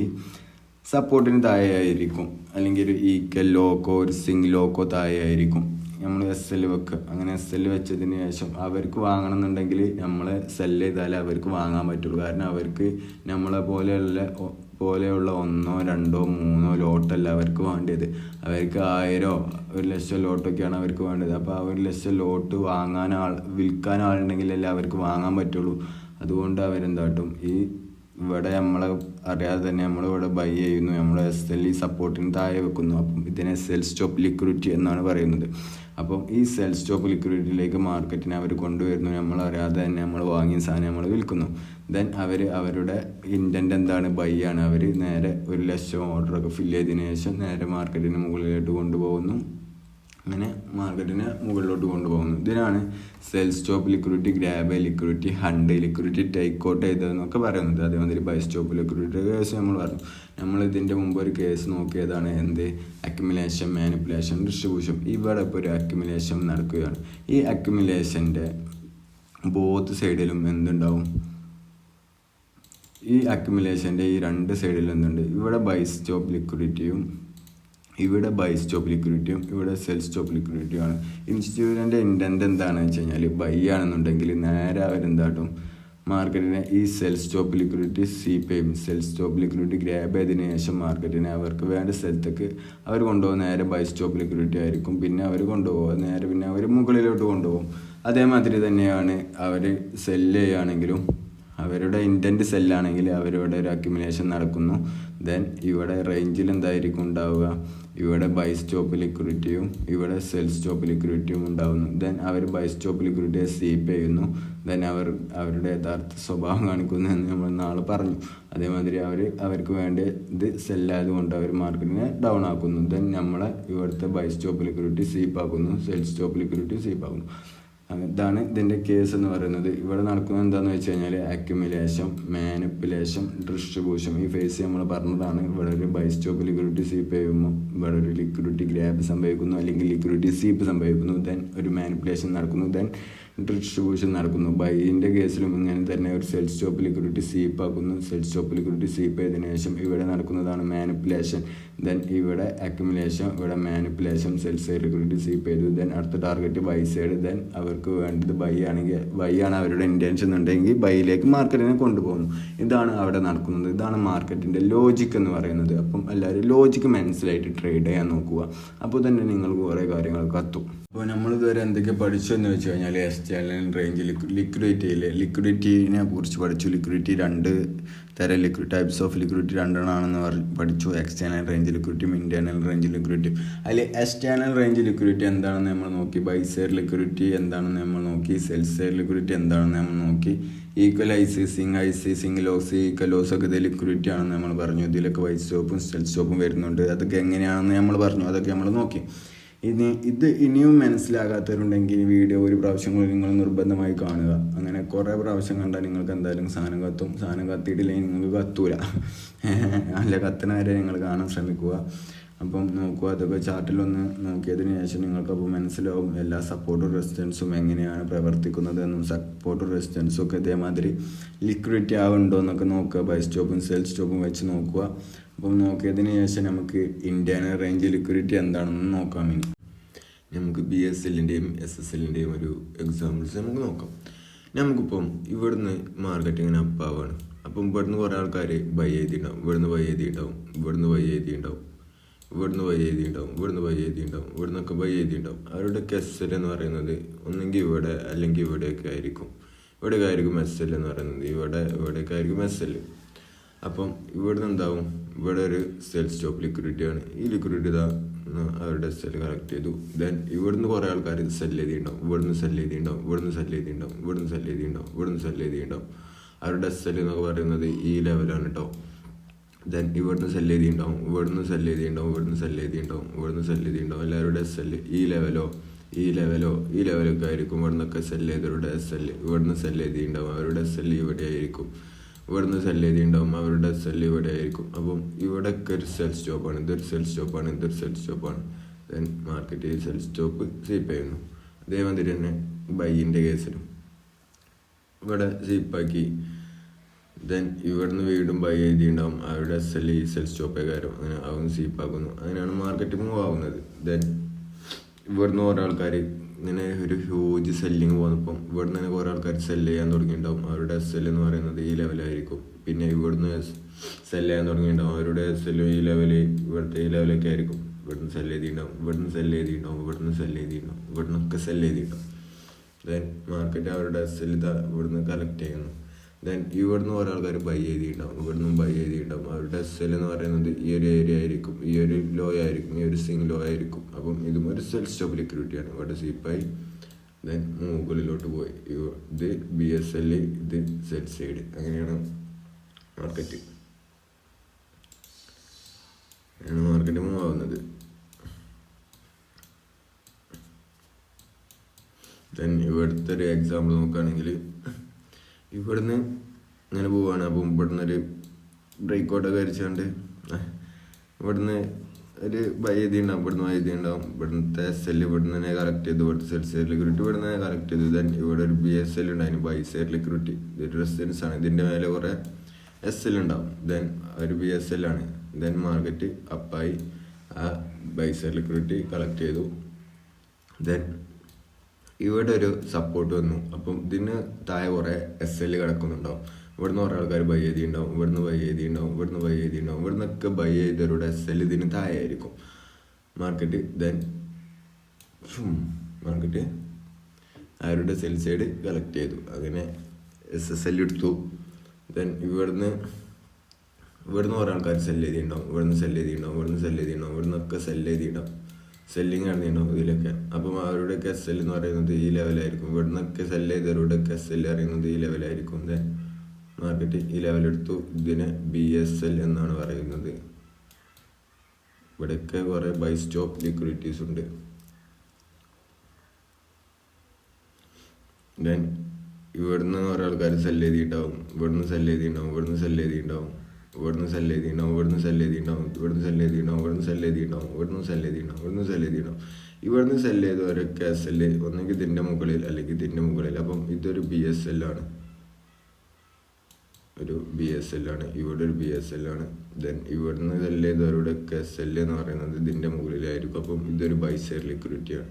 സപ്പോർട്ടിന് താഴെ ആയിരിക്കും, അല്ലെങ്കിൽ ഒരു ഈക്വൽ ലോക്കോ ഒരു സിംഗ് ലോക്കോ താഴെ ആയിരിക്കും. നമ്മൾ SL വെക്കുക. അങ്ങനെ SL വെച്ചതിന് ശേഷം അവർക്ക് വാങ്ങണം എന്നുണ്ടെങ്കിൽ നമ്മൾ സെല് ചെയ്താലേ അവർക്ക് വാങ്ങാൻ പറ്റുള്ളൂ. കാരണം അവർക്ക് നമ്മളെ പോലെയുള്ള 1 2 3 ലോട്ടല്ല അവർക്ക് വേണ്ടത്. അവർക്ക് 1000 1 ലക്ഷം ലോട്ടൊക്കെയാണ് അവർക്ക് വേണ്ടത്. അപ്പോൾ ആ 1 ലക്ഷം ലോട്ട് വിൽക്കാൻ ആളുണ്ടെങ്കിലല്ലേ അവർക്ക് വാങ്ങാൻ പറ്റുള്ളൂ. അതുകൊണ്ട് അവരെന്താട്ടും, ഇവിടെ നമ്മളെ അറിയാതെ തന്നെ നമ്മളിവിടെ ബൈ ചെയ്യുന്നു, നമ്മൾ SL സപ്പോർട്ടിന് താഴെ വെക്കുന്നു. അപ്പം ഇതിനെ സെൽ സ്റ്റോപ്പ് ലിക്വിഡിറ്റി എന്നാണ് പറയുന്നത്. അപ്പം ഈ സെൽ സ്റ്റോപ്പ് ലിക്വിഡിറ്റിയിലേക്ക് മാർക്കറ്റിനെ അവർ കൊണ്ടുവരുന്നു. നമ്മളറിയാതെ തന്നെ നമ്മൾ വാങ്ങിയ സാധനം നമ്മൾ വിൽക്കുന്നു. ദെൻ അവരുടെ ഇൻറ്റൻറ്റ് എന്താണ്, ബൈ ആണ്. അവർ നേരെ 1 ലക്ഷം ഓർഡറൊക്കെ ഫില്ല് ചെയ്തതിന് ശേഷം നേരെ മാർക്കറ്റിന് മുകളിലോട്ട് കൊണ്ടുപോകുന്നു. അങ്ങനെ മാർക്കറ്റിനെ മുകളിലോട്ട് കൊണ്ടുപോകുന്നു. ഇതിനാണ് sell stop liquidity, grab liquidity, hunt liquidity, take out ചെയ്തതെന്നൊക്കെ പറയുന്നത്. അതേമാതിരി ബൈ സ്റ്റോപ്പ് ലിക്വിഡിറ്റി കേസ് നമ്മൾ പറഞ്ഞു. നമ്മൾ ഇതിൻ്റെ മുമ്പ് ഒരു കേസ് നോക്കിയതാണ്, അക്യുമുലേഷൻ, മാനിപ്പുലേഷൻ, ഡിസ്ട്രിബ്യൂഷൻ. ഇവിടെ ഇപ്പോൾ ഒരു അക്യുമുലേഷൻ നടക്കുകയാണ്. ഈ അക്യുമുലേഷൻ്റെ ബോത്ത് സൈഡിലും എന്തുണ്ടാവും, ഈ അക്യുമുലേഷൻ്റെ ഈ 2 സൈഡിലും എന്തുണ്ട്, ഇവിടെ ബൈ സ്റ്റോപ്പ് ലിക്വിഡിറ്റിയും ഇവിടെ ബൈ സ്റ്റോപ്പ് ലിക്വിഡിറ്റിയും ഇവിടെ സെൽ സ്റ്റോപ്പ് ലിക്വിഡിറ്റിയുമാണ്. ഇൻസ്റ്റിറ്റ്യൂട്ടിൻ്റെ ഇൻറ്റൻറ്റ് എന്താണെന്ന് വെച്ച് കഴിഞ്ഞാൽ ബൈ ആണെന്നുണ്ടെങ്കിൽ നേരെ അവരെന്താട്ടും, മാർക്കറ്റിനെ ഈ സെൽ സ്റ്റോപ്പ് ലിക്വിഡിറ്റി സീപ്പ് ചെയ്യും. സെൽ സ്റ്റോപ്പ് ലിക്വിഡിറ്റി ഗ്രാബ് ചെയ്തതിന് ശേഷം മാർക്കറ്റിനെ അവർക്ക് വേണ്ട സ്ഥലത്തേക്ക് അവർ കൊണ്ടുപോകും. നേരെ ബൈ സ്റ്റോപ്പ് ലിക്വിഡിറ്റി ആയിരിക്കും. പിന്നെ അവർ കൊണ്ടുപോകുക നേരെ, പിന്നെ അവർ മുകളിലോട്ട് കൊണ്ടുപോകും. അതേമാതിരി തന്നെയാണ് അവർ സെല്ല് ചെയ്യുകയാണെങ്കിലും, അവരുടെ ഇൻറ്റൻറ്റ് സെല്ലാണെങ്കിൽ അവരിവിടെ ഒരു അക്യുമുലേഷൻ നടക്കുന്നു. ദെൻ ഇവിടെ റേഞ്ചിൽ എന്തായിരിക്കും ഉണ്ടാവുക, ഇവിടെ ബൈ സ്റ്റോപ്പ് ലിക്വിഡിറ്റിയും ഇവിടെ സെൽ സ്റ്റോപ്പ് ലിക്വിഡിറ്റിയും ഉണ്ടാകുന്നു. ദെൻ അവർ ബൈ സ്റ്റോപ്പ് ലിക്വിഡിറ്റിയെ സീപ്പ് ചെയ്യുന്നു. ദെൻ അവരുടെ യഥാർത്ഥ സ്വഭാവം കാണിക്കുന്നു എന്ന് നമ്മൾ നാളെ പറഞ്ഞു. അതേമാതിരി അവർക്ക് വേണ്ടി ഇത് സെല്ലായതുകൊണ്ട് അവർ മാർക്കറ്റിനെ ഡൗൺ ആക്കുന്നു. ദെൻ നമ്മളെ ഇവിടുത്തെ ബൈ സ്റ്റോപ്പ് ലിക്വിഡിറ്റി സീപ്പ് ആക്കുന്നു, സെൽ സ്റ്റോപ്പ് ലിക്വിഡിറ്റി സീപ്പ് ആക്കുന്നു. ഇതാണ് ഇതിൻ്റെ കേസ് എന്ന് പറയുന്നത്. ഇവിടെ നടക്കുന്നത് എന്താണെന്ന് വെച്ച് കഴിഞ്ഞാൽ അക്യുമുലേഷൻ, മാനിപ്പുലേഷൻ, ഡിസ്ട്രിബ്യൂഷൻ, ഈ ഫേസ് നമ്മൾ പറഞ്ഞതാണ്. ഇവിടെ ഒരു ബൈ സ്റ്റോപ്പ് ലിക്വിഡിറ്റി സീപ്പ് ചെയ്യുമ്പോൾ ഇവിടെ ഒരു ലിക്വിഡിറ്റി ഗ്രാബ് സംഭവിക്കുന്നു, അല്ലെങ്കിൽ ലിക്വിഡിറ്റി സീപ്പ് സംഭവിക്കുന്നു. ദെൻ ഒരു മാനിപ്പുലേഷൻ നടക്കുന്നു, ദെൻ ഡിസ്ട്രിബ്യൂഷൻ നടക്കുന്നു. ബൈൻ്റെ കേസിലും ഇങ്ങനെ തന്നെ ഒരു സെൽ സ്റ്റോപ്പ് ലിക്വിഡിറ്റി സീപ്പ് ആക്കുന്നു. സെൽ സ്റ്റോപ്പ് ലിക്വിഡിറ്റി സീപ്പ് ചെയ്തതിനു ശേഷം ഇവിടെ നടക്കുന്നതാണ് മാനിപ്പുലേഷൻ. ദെൻ ഇവിടെ അക്യുമുലേഷൻ, ഇവിടെ മാനിപ്പുലേഷൻ, സെൽ സൈഡ് ലിക്വിഡിറ്റി സീപ്പ് ചെയ്തു. ദെൻ അടുത്ത ടാർഗറ്റ് ബൈ സൈഡ്. ദെൻ അവർക്ക് വേണ്ടത് ബൈ ആണ് അവരുടെ ഇൻറ്റൻഷൻ ഉണ്ടെങ്കിൽ ബൈയിലേക്ക് മാർക്കറ്റിനെ കൊണ്ടുപോകുന്നു. ഇതാണ് അവിടെ നടക്കുന്നത്. ഇതാണ് മാർക്കറ്റിൻ്റെ ലോജിക്ക് എന്ന് പറയുന്നത്. അപ്പം എല്ലാവരും ലോജിക്ക് മനസ്സിലായിട്ട് ട്രേഡ് ചെയ്യാൻ നോക്കുക. അപ്പോൾ തന്നെ നിങ്ങൾക്ക് കുറേ കാര്യങ്ങൾ കത്തും. അപ്പോൾ നമ്മളിതുവരെ എന്തൊക്കെ പഠിച്ചു എന്ന് വെച്ച് കഴിഞ്ഞാൽ എക്സ്റ്റേണൽ റേഞ്ച് ലിക്വിഡിറ്റിനെ കുറിച്ച് പഠിച്ചു. ലിക്വിഡിറ്റി 2 തരം ടൈപ്സ് ഓഫ് ലിക്വിഡിറ്റി 2 ആണെന്ന് പഠിച്ചു. എക്സ്റ്റേണൽ റേഞ്ച് ലിക്വിഡിറ്റിയും ഇൻറ്റേർണൽ റേഞ്ച് ലിക്വിഡിറ്റിയും. അതിൽ എക്സ്റ്റേണൽ റേഞ്ച് ലിക്വിഡിറ്റി എന്താണെന്ന് നമ്മൾ നോക്കി, ബൈ സൈഡ് ലിക്വിഡിറ്റി എന്താണെന്ന് നമ്മൾ നോക്കി, സെൽ സൈഡ് ലിക്വിഡിറ്റി എന്താണെന്ന് നമ്മൾ നോക്കി, equal swing lows, equal lows ഒക്കെ ഇത് ലിക്വിഡിറ്റി ആണെന്ന് നമ്മൾ പറഞ്ഞു. ഇതിലൊക്കെ ബൈ സ്റ്റോപ്പും സെൽ സ്റ്റോപ്പും വരുന്നുണ്ട്. അതൊക്കെ എങ്ങനെയാണെന്ന് നമ്മൾ പറഞ്ഞു, അതൊക്കെ നമ്മൾ നോക്കി. ഇത് ഇനിയും മനസ്സിലാകാത്തവരുണ്ടെങ്കിൽ ഈ വീഡിയോ ഒരു പ്രാവശ്യം കൂടി നിങ്ങൾ നിർബന്ധമായി കാണുക. അങ്ങനെ കുറേ പ്രാവശ്യം കണ്ടാൽ നിങ്ങൾക്ക് എന്തായാലും സാധനം കത്തും. സാധനം കത്തിയിട്ടില്ലെങ്കിൽ നിങ്ങൾക്ക് കത്തൂല. നല്ല കത്തുന്ന വരെ നിങ്ങൾ കാണാൻ ശ്രമിക്കുക. അപ്പം നോക്കുക, അതൊക്കെ ചാർട്ടിലൊന്ന് നോക്കിയതിന് ശേഷം നിങ്ങൾക്കപ്പോൾ മനസ്സിലാവും എല്ലാ സപ്പോർട്ടും റെസിസ്റ്റൻസും എങ്ങനെയാണ് പ്രവർത്തിക്കുന്നതെന്നും സപ്പോർട്ടും റെസിസ്റ്റൻസും ഒക്കെ ഇതേമാതിരി ലിക്വിഡിറ്റി ആവുന്നുണ്ടോ എന്നൊക്കെ നോക്കുക. ബൈ സ്റ്റോപ്പും സെൽ സ്റ്റോപ്പും വെച്ച് നോക്കുക. അപ്പം നോക്കിയതിന് ശേഷം നമുക്ക് ഇന്ത്യൻ റേഞ്ച് ലിക്വിഡിറ്റി എന്താണെന്ന് നോക്കാം. ഇനി നമുക്ക് BSLൻ്റെയും SSLൻ്റെയും ഒരു എക്സാമ്പിൾസ് നമുക്ക് നോക്കാം. നമുക്കിപ്പം ഇവിടുന്ന് മാർക്കറ്റ് ഇങ്ങനെ അപ്പാവാണ്. അപ്പം ഇവിടുന്ന് കുറേ ആൾക്കാർ ബൈ ചെയ്തിട്ടുണ്ടാവും, ഇവിടുന്ന് ബൈ ചെയ്തിട്ടുണ്ടാവും, ഇവിടുന്ന് ബൈ ചെയ്തിട്ടുണ്ടാവും, ഇവിടുന്ന് ബൈ ചെയ്തിട്ടുണ്ടാവും, ഇവിടുന്ന് ബൈ ചെയ്തിട്ടുണ്ടാവും, ഇവിടുന്നൊക്കെ ബൈ ചെയ്തിട്ടുണ്ടാവും. അവരുടെ SL എന്ന് പറയുന്നത് ഒന്നെങ്കിൽ ഇവിടെ അല്ലെങ്കിൽ ഇവിടെയൊക്കെ ആയിരിക്കും. ഇവിടെയൊക്കെ ആയിരിക്കും SL എന്ന് പറയുന്നത്, ഇവിടെയൊക്കെ ആയിരിക്കും SL. അപ്പം ഇവിടുന്ന് എന്താവും, ഇവിടെ ഒരു സെൽ സ്റ്റോപ്പ് ലിക്വിഡിറ്റിയാണ്. ഈ ലിക്വിഡിറ്റി ഇതാ അവരുടെ സെൽ കളക്ട് ചെയ്തു. ദെൻ ഇവിടുന്ന് കുറേ ആൾക്കാർ സെല് ചെയ്തിട്ടുണ്ടാവും, ഇവിടുന്ന് സെല് ചെയ്തിട്ടുണ്ടാവും, ഇവിടുന്ന് സെല് ചെയ്തിട്ടുണ്ടാവും, ഇവിടുന്ന് സെല് ചെയ്തിട്ടുണ്ടാവും, ഇവിടുന്ന് സെല് ചെയ്തിട്ടുണ്ടാവും. അവരുടെ SL എന്നൊക്കെ പറയുന്നത് ഈ ലെവലാണ് കേട്ടോ. ദെൻ ഇവിടുന്ന് സെല് ചെയ്തിട്ടുണ്ടാവും, ഇവിടുന്ന് സെല് ചെയ്തിട്ടുണ്ടാവും, ഇവിടുന്ന് സെല് ചെയ്തിട്ടുണ്ടാവും, ഇവിടുന്ന് സെല് ചെയ്തിട്ടുണ്ടാവും. എല്ലാവരുടെ SL ഈ ലെവലൊക്കെ ആയിരിക്കും. ഇവിടുന്നൊക്കെ സെല് ചെയ്തവരുടെ SL ഇവിടുന്ന് സെല് ചെയ്തിട്ടുണ്ടാവും, അവരുടെ SL ഇവിടെ ആയിരിക്കും. ഇവിടുന്ന് സെല് ചെയ്തിട്ടുണ്ടാവും, അവരുടെ SL ഇവിടെ ആയിരിക്കും. അപ്പം ഇവിടെയൊക്കെ ഒരു സെൽ സ്റ്റോപ്പാണ്, ഇതൊരു സെൽ സ്റ്റോപ്പാണ്, ഇതൊരു സെൽ സ്റ്റോപ്പാണ്. ദെൻ മാർക്കറ്റ് ഈ സെൽ സ്റ്റോപ്പ് സീപ്പ് ചെയ്യുന്നു. അതേമാതിരി തന്നെ ബൈയിൻ്റെ കേസിലും ഇവിടെ സീപ്പാക്കി. ദെൻ ഇവിടുന്ന് വീണ്ടും ബൈ ചെയ്തിട്ടുണ്ടാവും, അവരുടെ SL ഈ സെൽ സ്റ്റോപ്പേ കാര്യം അങ്ങനെ അവൻ സീപ്പാക്കുന്നു. അങ്ങനെയാണ് മാർക്കറ്റ് മൂവ് ആവുന്നത്. ദെൻ ഇവിടുന്ന് കുറേ ആൾക്കാർ ഇങ്ങനെ ഒരു ഹ്യൂജ് സെല്ലിങ് പോകുന്നപ്പം ഇവിടുന്ന് തന്നെ കുറേ ആൾക്കാർ സെല്ല് ചെയ്യാൻ തുടങ്ങിയിട്ടുണ്ടാവും. അവരുടെ SL എന്ന് പറയുന്നത് ഈ ലെവലായിരിക്കും. പിന്നെ ഇവിടുന്ന് സെല്ല് ചെയ്യാൻ തുടങ്ങിയിട്ടുണ്ടാവും, അവരുടെ SL ഈ ലെവല് ഇവിടുത്തെ ഈ ലെവലൊക്കെ ആയിരിക്കും. ഇവിടുന്ന് സെല്ല് ചെയ്തിട്ടുണ്ടാവും, ഇവിടുന്ന് സെല്ല് ചെയ്തിട്ടുണ്ടാവും, ഇവിടുന്ന് സെല്ല് ചെയ്തിട്ടുണ്ടാവും, ഇവിടുന്നൊക്കെ സെല്ല് ചെയ്തിട്ടുണ്ടാവും. ദെൻ മാർക്കറ്റ് അവരുടെ SL ഇവിടുന്ന് കളക്ട് ചെയ്യുന്നു. ദെൻ ഇവിടുന്ന് കുറേ ആൾക്കാർ ബൈ ചെയ്തിട്ടുണ്ടാവും, ഇവിടുന്ന് ബൈ ചെയ്തിട്ടുണ്ടാവും. അവരുടെ SL എന്ന് പറയുന്നത് ഈ ഒരു ഏരിയ ആയിരിക്കും, ഈ ഒരു ലോ ആയിരിക്കും, ഈ ഒരു സിംഗ് ലോ ആയിരിക്കും. അപ്പം ഇതും ഒരു സെൽ സ്റ്റോപ്പ് ലിക്വിഡിറ്റിയാണ്. ഇവിടെ സീപ്പായി ദെൻ മുകളിലോട്ട് പോയി. ഇത് BSL, ഇത് സെൽ സൈഡ്. അങ്ങനെയാണ് മാർക്കറ്റ് മൂവ് ആവുന്നത്. ദെൻ ഇവിടുത്തെ ഒരു എക്സാമ്പിൾ നോക്കുകയാണെങ്കിൽ ഇവിടുന്ന് ഇങ്ങനെ പോവുകയാണ്. അപ്പം ഇവിടുന്ന് ഒരു ബ്രേക്കൗട്ടൊക്കെ അരിച്ചുകൊണ്ട് ഇവിടുന്ന് ഒരു ബൈ ചെയ്തിട്ടുണ്ടാവും, ഇവിടുന്ന് ബൈ ചെയ്തിട്ടുണ്ടാവും. ഇവിടുത്തെ SL ഇവിടുന്ന് തന്നെ കളക്ട് ചെയ്തു, ഇവിടുത്തെ സെൽ സൈഡ് ലിക്വിഡിറ്റി ഇവിടുന്ന് തന്നെ കളക്ട് ചെയ്തു. ദെൻ ഇവിടെ ഒരു BSL ഉണ്ടായിരുന്നു, ബൈ സൈഡ് ലിക്വിഡിറ്റി. ഇതൊരു റെസിസ്റ്റൻസ് ആണ്, ഇതിൻ്റെ മേലെ കുറേ SL ഉണ്ടാവും. ദെൻ ഒരു BSL ആണ്. ദെൻ മാർക്കറ്റ് അപ്പായി ആ ബൈ സൈഡ് ലിക്വിഡിറ്റി കളക്ട് ചെയ്തു. ദെൻ ഇവിടെ ഒരു സപ്പോർട്ട് വന്നു. അപ്പം ഇതിന് താഴെ കുറേ SL കിടക്കുന്നുണ്ടാവും. ഇവിടുന്ന് കുറേ ആൾക്കാർ ബൈ ചെയ്തിട്ടുണ്ടാവും, ഇവിടുന്ന് ബൈ ചെയ്തിട്ടുണ്ടാവും, ഇവിടുന്ന് ബൈ ചെയ്തിട്ടുണ്ടാവും. ഇവിടുന്നൊക്കെ ബൈ ചെയ്തവരുടെ SL ഇതിന് താഴെ ആയിരിക്കും മാർക്കറ്റ്. ദെൻ മാർക്കറ്റ് അവരുടെ സെൽ സൈഡ് കളക്ട് ചെയ്തു. അങ്ങനെ SSL എടുത്തു. ദെൻ ഇവിടുന്ന് കുറേ ആൾക്കാർ സെല് ചെയ്തിട്ടുണ്ടാവും, ഇവിടുന്ന് സെല് ചെയ്തിട്ടുണ്ടാവും, ഇവിടുന്ന് സെല് ചെയ്തിട്ടുണ്ടാവും, ഇവിടുന്നൊക്കെ സെല് ചെയ്തിട്ടുണ്ടാവും, സെല്ലിങ് നടന്നിട്ടുണ്ടാവും ഇതിലൊക്കെ. അപ്പം അവരുടെയൊക്കെ SL എന്ന് പറയുന്നത് ഈ ലെവലായിരിക്കും. ഇവിടുന്നൊക്കെ സെല് ചെയ്തവരുടെയൊക്കെ SL അറിയുന്നത് ഈ ലെവലായിരിക്കും. ദെൻ മാർക്കറ്റ് ഈ ലെവലെടുത്തു. ഇതിനെ BSL എന്നാണ് പറയുന്നത്. ഇവിടെയൊക്കെ കുറേ ബൈ സ്റ്റോപ്പ് ലിക്വിഡിറ്റീസ് ഉണ്ട്. ദെൻ ഇവിടുന്ന് കുറേ ആൾക്കാർ സെല് ചെയ്തിട്ടുണ്ടാവും, ഇവിടുന്ന് സെല് ചെയ്തിട്ടുണ്ടാവും, ഇവിടുന്ന് സെല് ചെയ്തിട്ടുണ്ടാവും, ഇവിടുന്ന് സെല് ചെയ്തിട്ടുണ്ടാവും, ഇവിടുന്ന് സെല് ചെയ്തിട്ടുണ്ടാവും, ഇവിടുന്ന് സെല് ചെയ്തിട്ടുണ്ടാവും, ഇവിടുന്ന് സെല് ചെയ്തിട്ടുണ്ടാവും, ഇവിടുന്ന് സെല് ചെയ്തിട്ടുണ്ടാവും, ഇവിടുന്ന് സെല് ചെയ്തിട്ടുണ്ടാവും. ഇവിടുന്ന് സെല് ചെയ്തവരൊക്കെ SL ഒന്നെങ്കിൽ ഇതിൻ്റെ മുകളിൽ അല്ലെങ്കിൽ ഇതിൻ്റെ മുകളിൽ. അപ്പം ഇതൊരു BSL ആണ്, ഇവിടെ ഒരു BSL ആണ്. ദെൻ ഇവിടുന്ന് സെല് ചെയ്തവരുടെയൊക്കെ SL എന്ന് പറയുന്നത് ഇതിൻ്റെ മുകളിലായിരിക്കും. അപ്പം ഇതൊരു ബൈ സൈഡ് ലിക്വിഡിറ്റിയാണ്.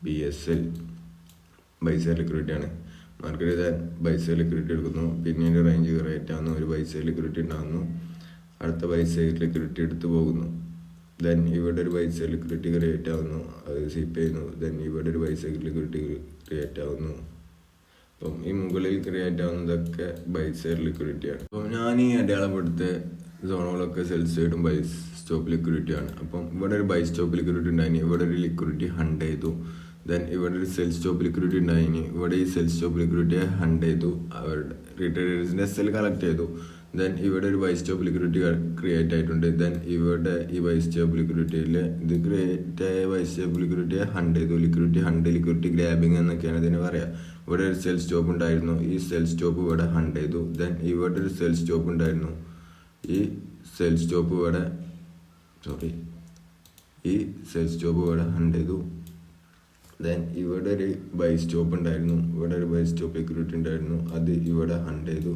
BSL ബൈ സൈഡ് ലിക്വിഡിറ്റിയാണ്. മാർക്കറ്റ് ഇത് ബൈ സൈഡ് ലിക്വിഡിറ്റി എടുക്കുന്നു, പിന്നീട് റേഞ്ച് ക്രിയേറ്റ് ആവുന്നു, ഒരു ബൈ സൈഡ് ലിക്വിഡിറ്റി ഉണ്ടാകുന്നു, അടുത്ത ബൈ സൈഡ് ലിക്വിഡിറ്റി എടുത്ത് പോകുന്നു. ദെൻ ഇവിടെ ഒരു ബൈ സൈഡ് ലിക്വിഡിറ്റി ക്രിയേറ്റ് ആവുന്നു, അത് സീപ്പ് ചെയ്യുന്നു. ദെൻ ഇവിടെ ഒരു ബൈ സൈഡ് ലിക്വിഡിറ്റി ക്രിയേറ്റ് ആവുന്നു. അപ്പം ഈ മുകളിൽ ക്രിയേറ്റ് ആവുന്നതൊക്കെ ബൈ സൈഡ് ലിക്വിഡിറ്റിയാണ്. അപ്പം ഞാൻ ഈ അടയാളപ്പെടുത്ത സോണുകളൊക്കെ സെൽ സൈഡും ബൈ സ്റ്റോപ്പ് ലിക്വിഡിറ്റിയാണ്. അപ്പം ഇവിടെ ഒരു ബൈ സ്റ്റോപ്പ് ലിക്വിഡിറ്റി ഉണ്ടായിന്, ഇവിടെ ഒരു ലിക്വിഡിറ്റി ഹണ്ട് ചെയ്തു. ദെൻ ഇവിടെ ഒരു സെൽ സ്റ്റോപ്പ് ലിക്വിഡിറ്റി ഉണ്ടായിന്, ഇവിടെ ഈ സെൽ സ്റ്റോപ്പ് ലിക്വിഡിറ്റിയെ ഹണ്ട് ചെയ്തു, അവരുടെ റീറ്റെയിലേഴ്സിൻ്റെ SL കളക്ട് ചെയ്തു. ദെൻ ഇവിടെ ഒരു ബൈ സ്റ്റോപ്പ് ലിക്വിഡിറ്റി ക്രിയേറ്റ് ആയിട്ടുണ്ട്. ദെൻ ഇവിടെ ഈ ബൈ സ്റ്റോപ്പ് ലിക്വിഡിറ്റിയിൽ ഇത് ക്രിയേറ്റ് ആയ ബൈ സ്റ്റോപ്പ് ലിക്വിഡിറ്റിയെ ഹണ്ട് ചെയ്തു. ലിക്വിഡിറ്റി ഗ്രാബിങ് എന്നൊക്കെയാണ് ഇതിന് പറയുക. ഇവിടെ ഒരു സെൽ സ്റ്റോപ്പ് ഉണ്ടായിരുന്നു, ഈ സെൽ സ്റ്റോപ്പ് ഇവിടെ ഹണ്ട് ചെയ്തു. ദെൻ ഇവിടെ ഒരു സെൽ സ്റ്റോപ്പ് ഉണ്ടായിരുന്നു, ഈ സെൽ സ്റ്റോപ്പ് ഇവിടെ ഈ സെൽ സ്റ്റോപ്പ് ഇവിടെ ഹണ്ട് ചെയ്തു. ദെൻ ഇവിടെ ഒരു ബൈ സ്റ്റോപ്പ് ഉണ്ടായിരുന്നു, ഇവിടെ ഒരു ബൈ സ്റ്റോപ്പ് ലിക്വിഡിറ്റി ഉണ്ടായിരുന്നു, അത് ഇവിടെ ഹണ്ട് ചെയ്തു.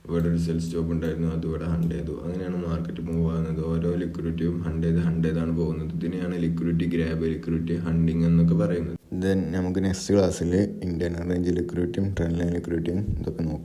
ഇവിടെ ഒരു സെൽ സ്റ്റോപ്പ് ഉണ്ടായിരുന്നു, അത് ഇവിടെ ഹണ്ട് ചെയ്തു. അങ്ങനെയാണ് മാർക്കറ്റ് മൂവ് ആകുന്നത്. ഓരോ ലിക്വിഡിറ്റിയും ഹണ്ട് ചെയ്താണ് പോകുന്നത്. ഇതിനെയാണ് ലിക്വിഡിറ്റി ഗ്രാബ്, ലിക്വിഡിറ്റി ഹണ്ടിങ് എന്നൊക്കെ പറയുന്നത്. ദെൻ നമുക്ക് നെക്സ്റ്റ് ക്ലാസ്സിൽ ഇന്ത്യൻ റേഞ്ച് ലിക്വിഡിറ്റിയും ട്രെൻഡ് ലൈൻ ലിക്വിഡിറ്റിയും ഇതൊക്കെ നോക്കാം.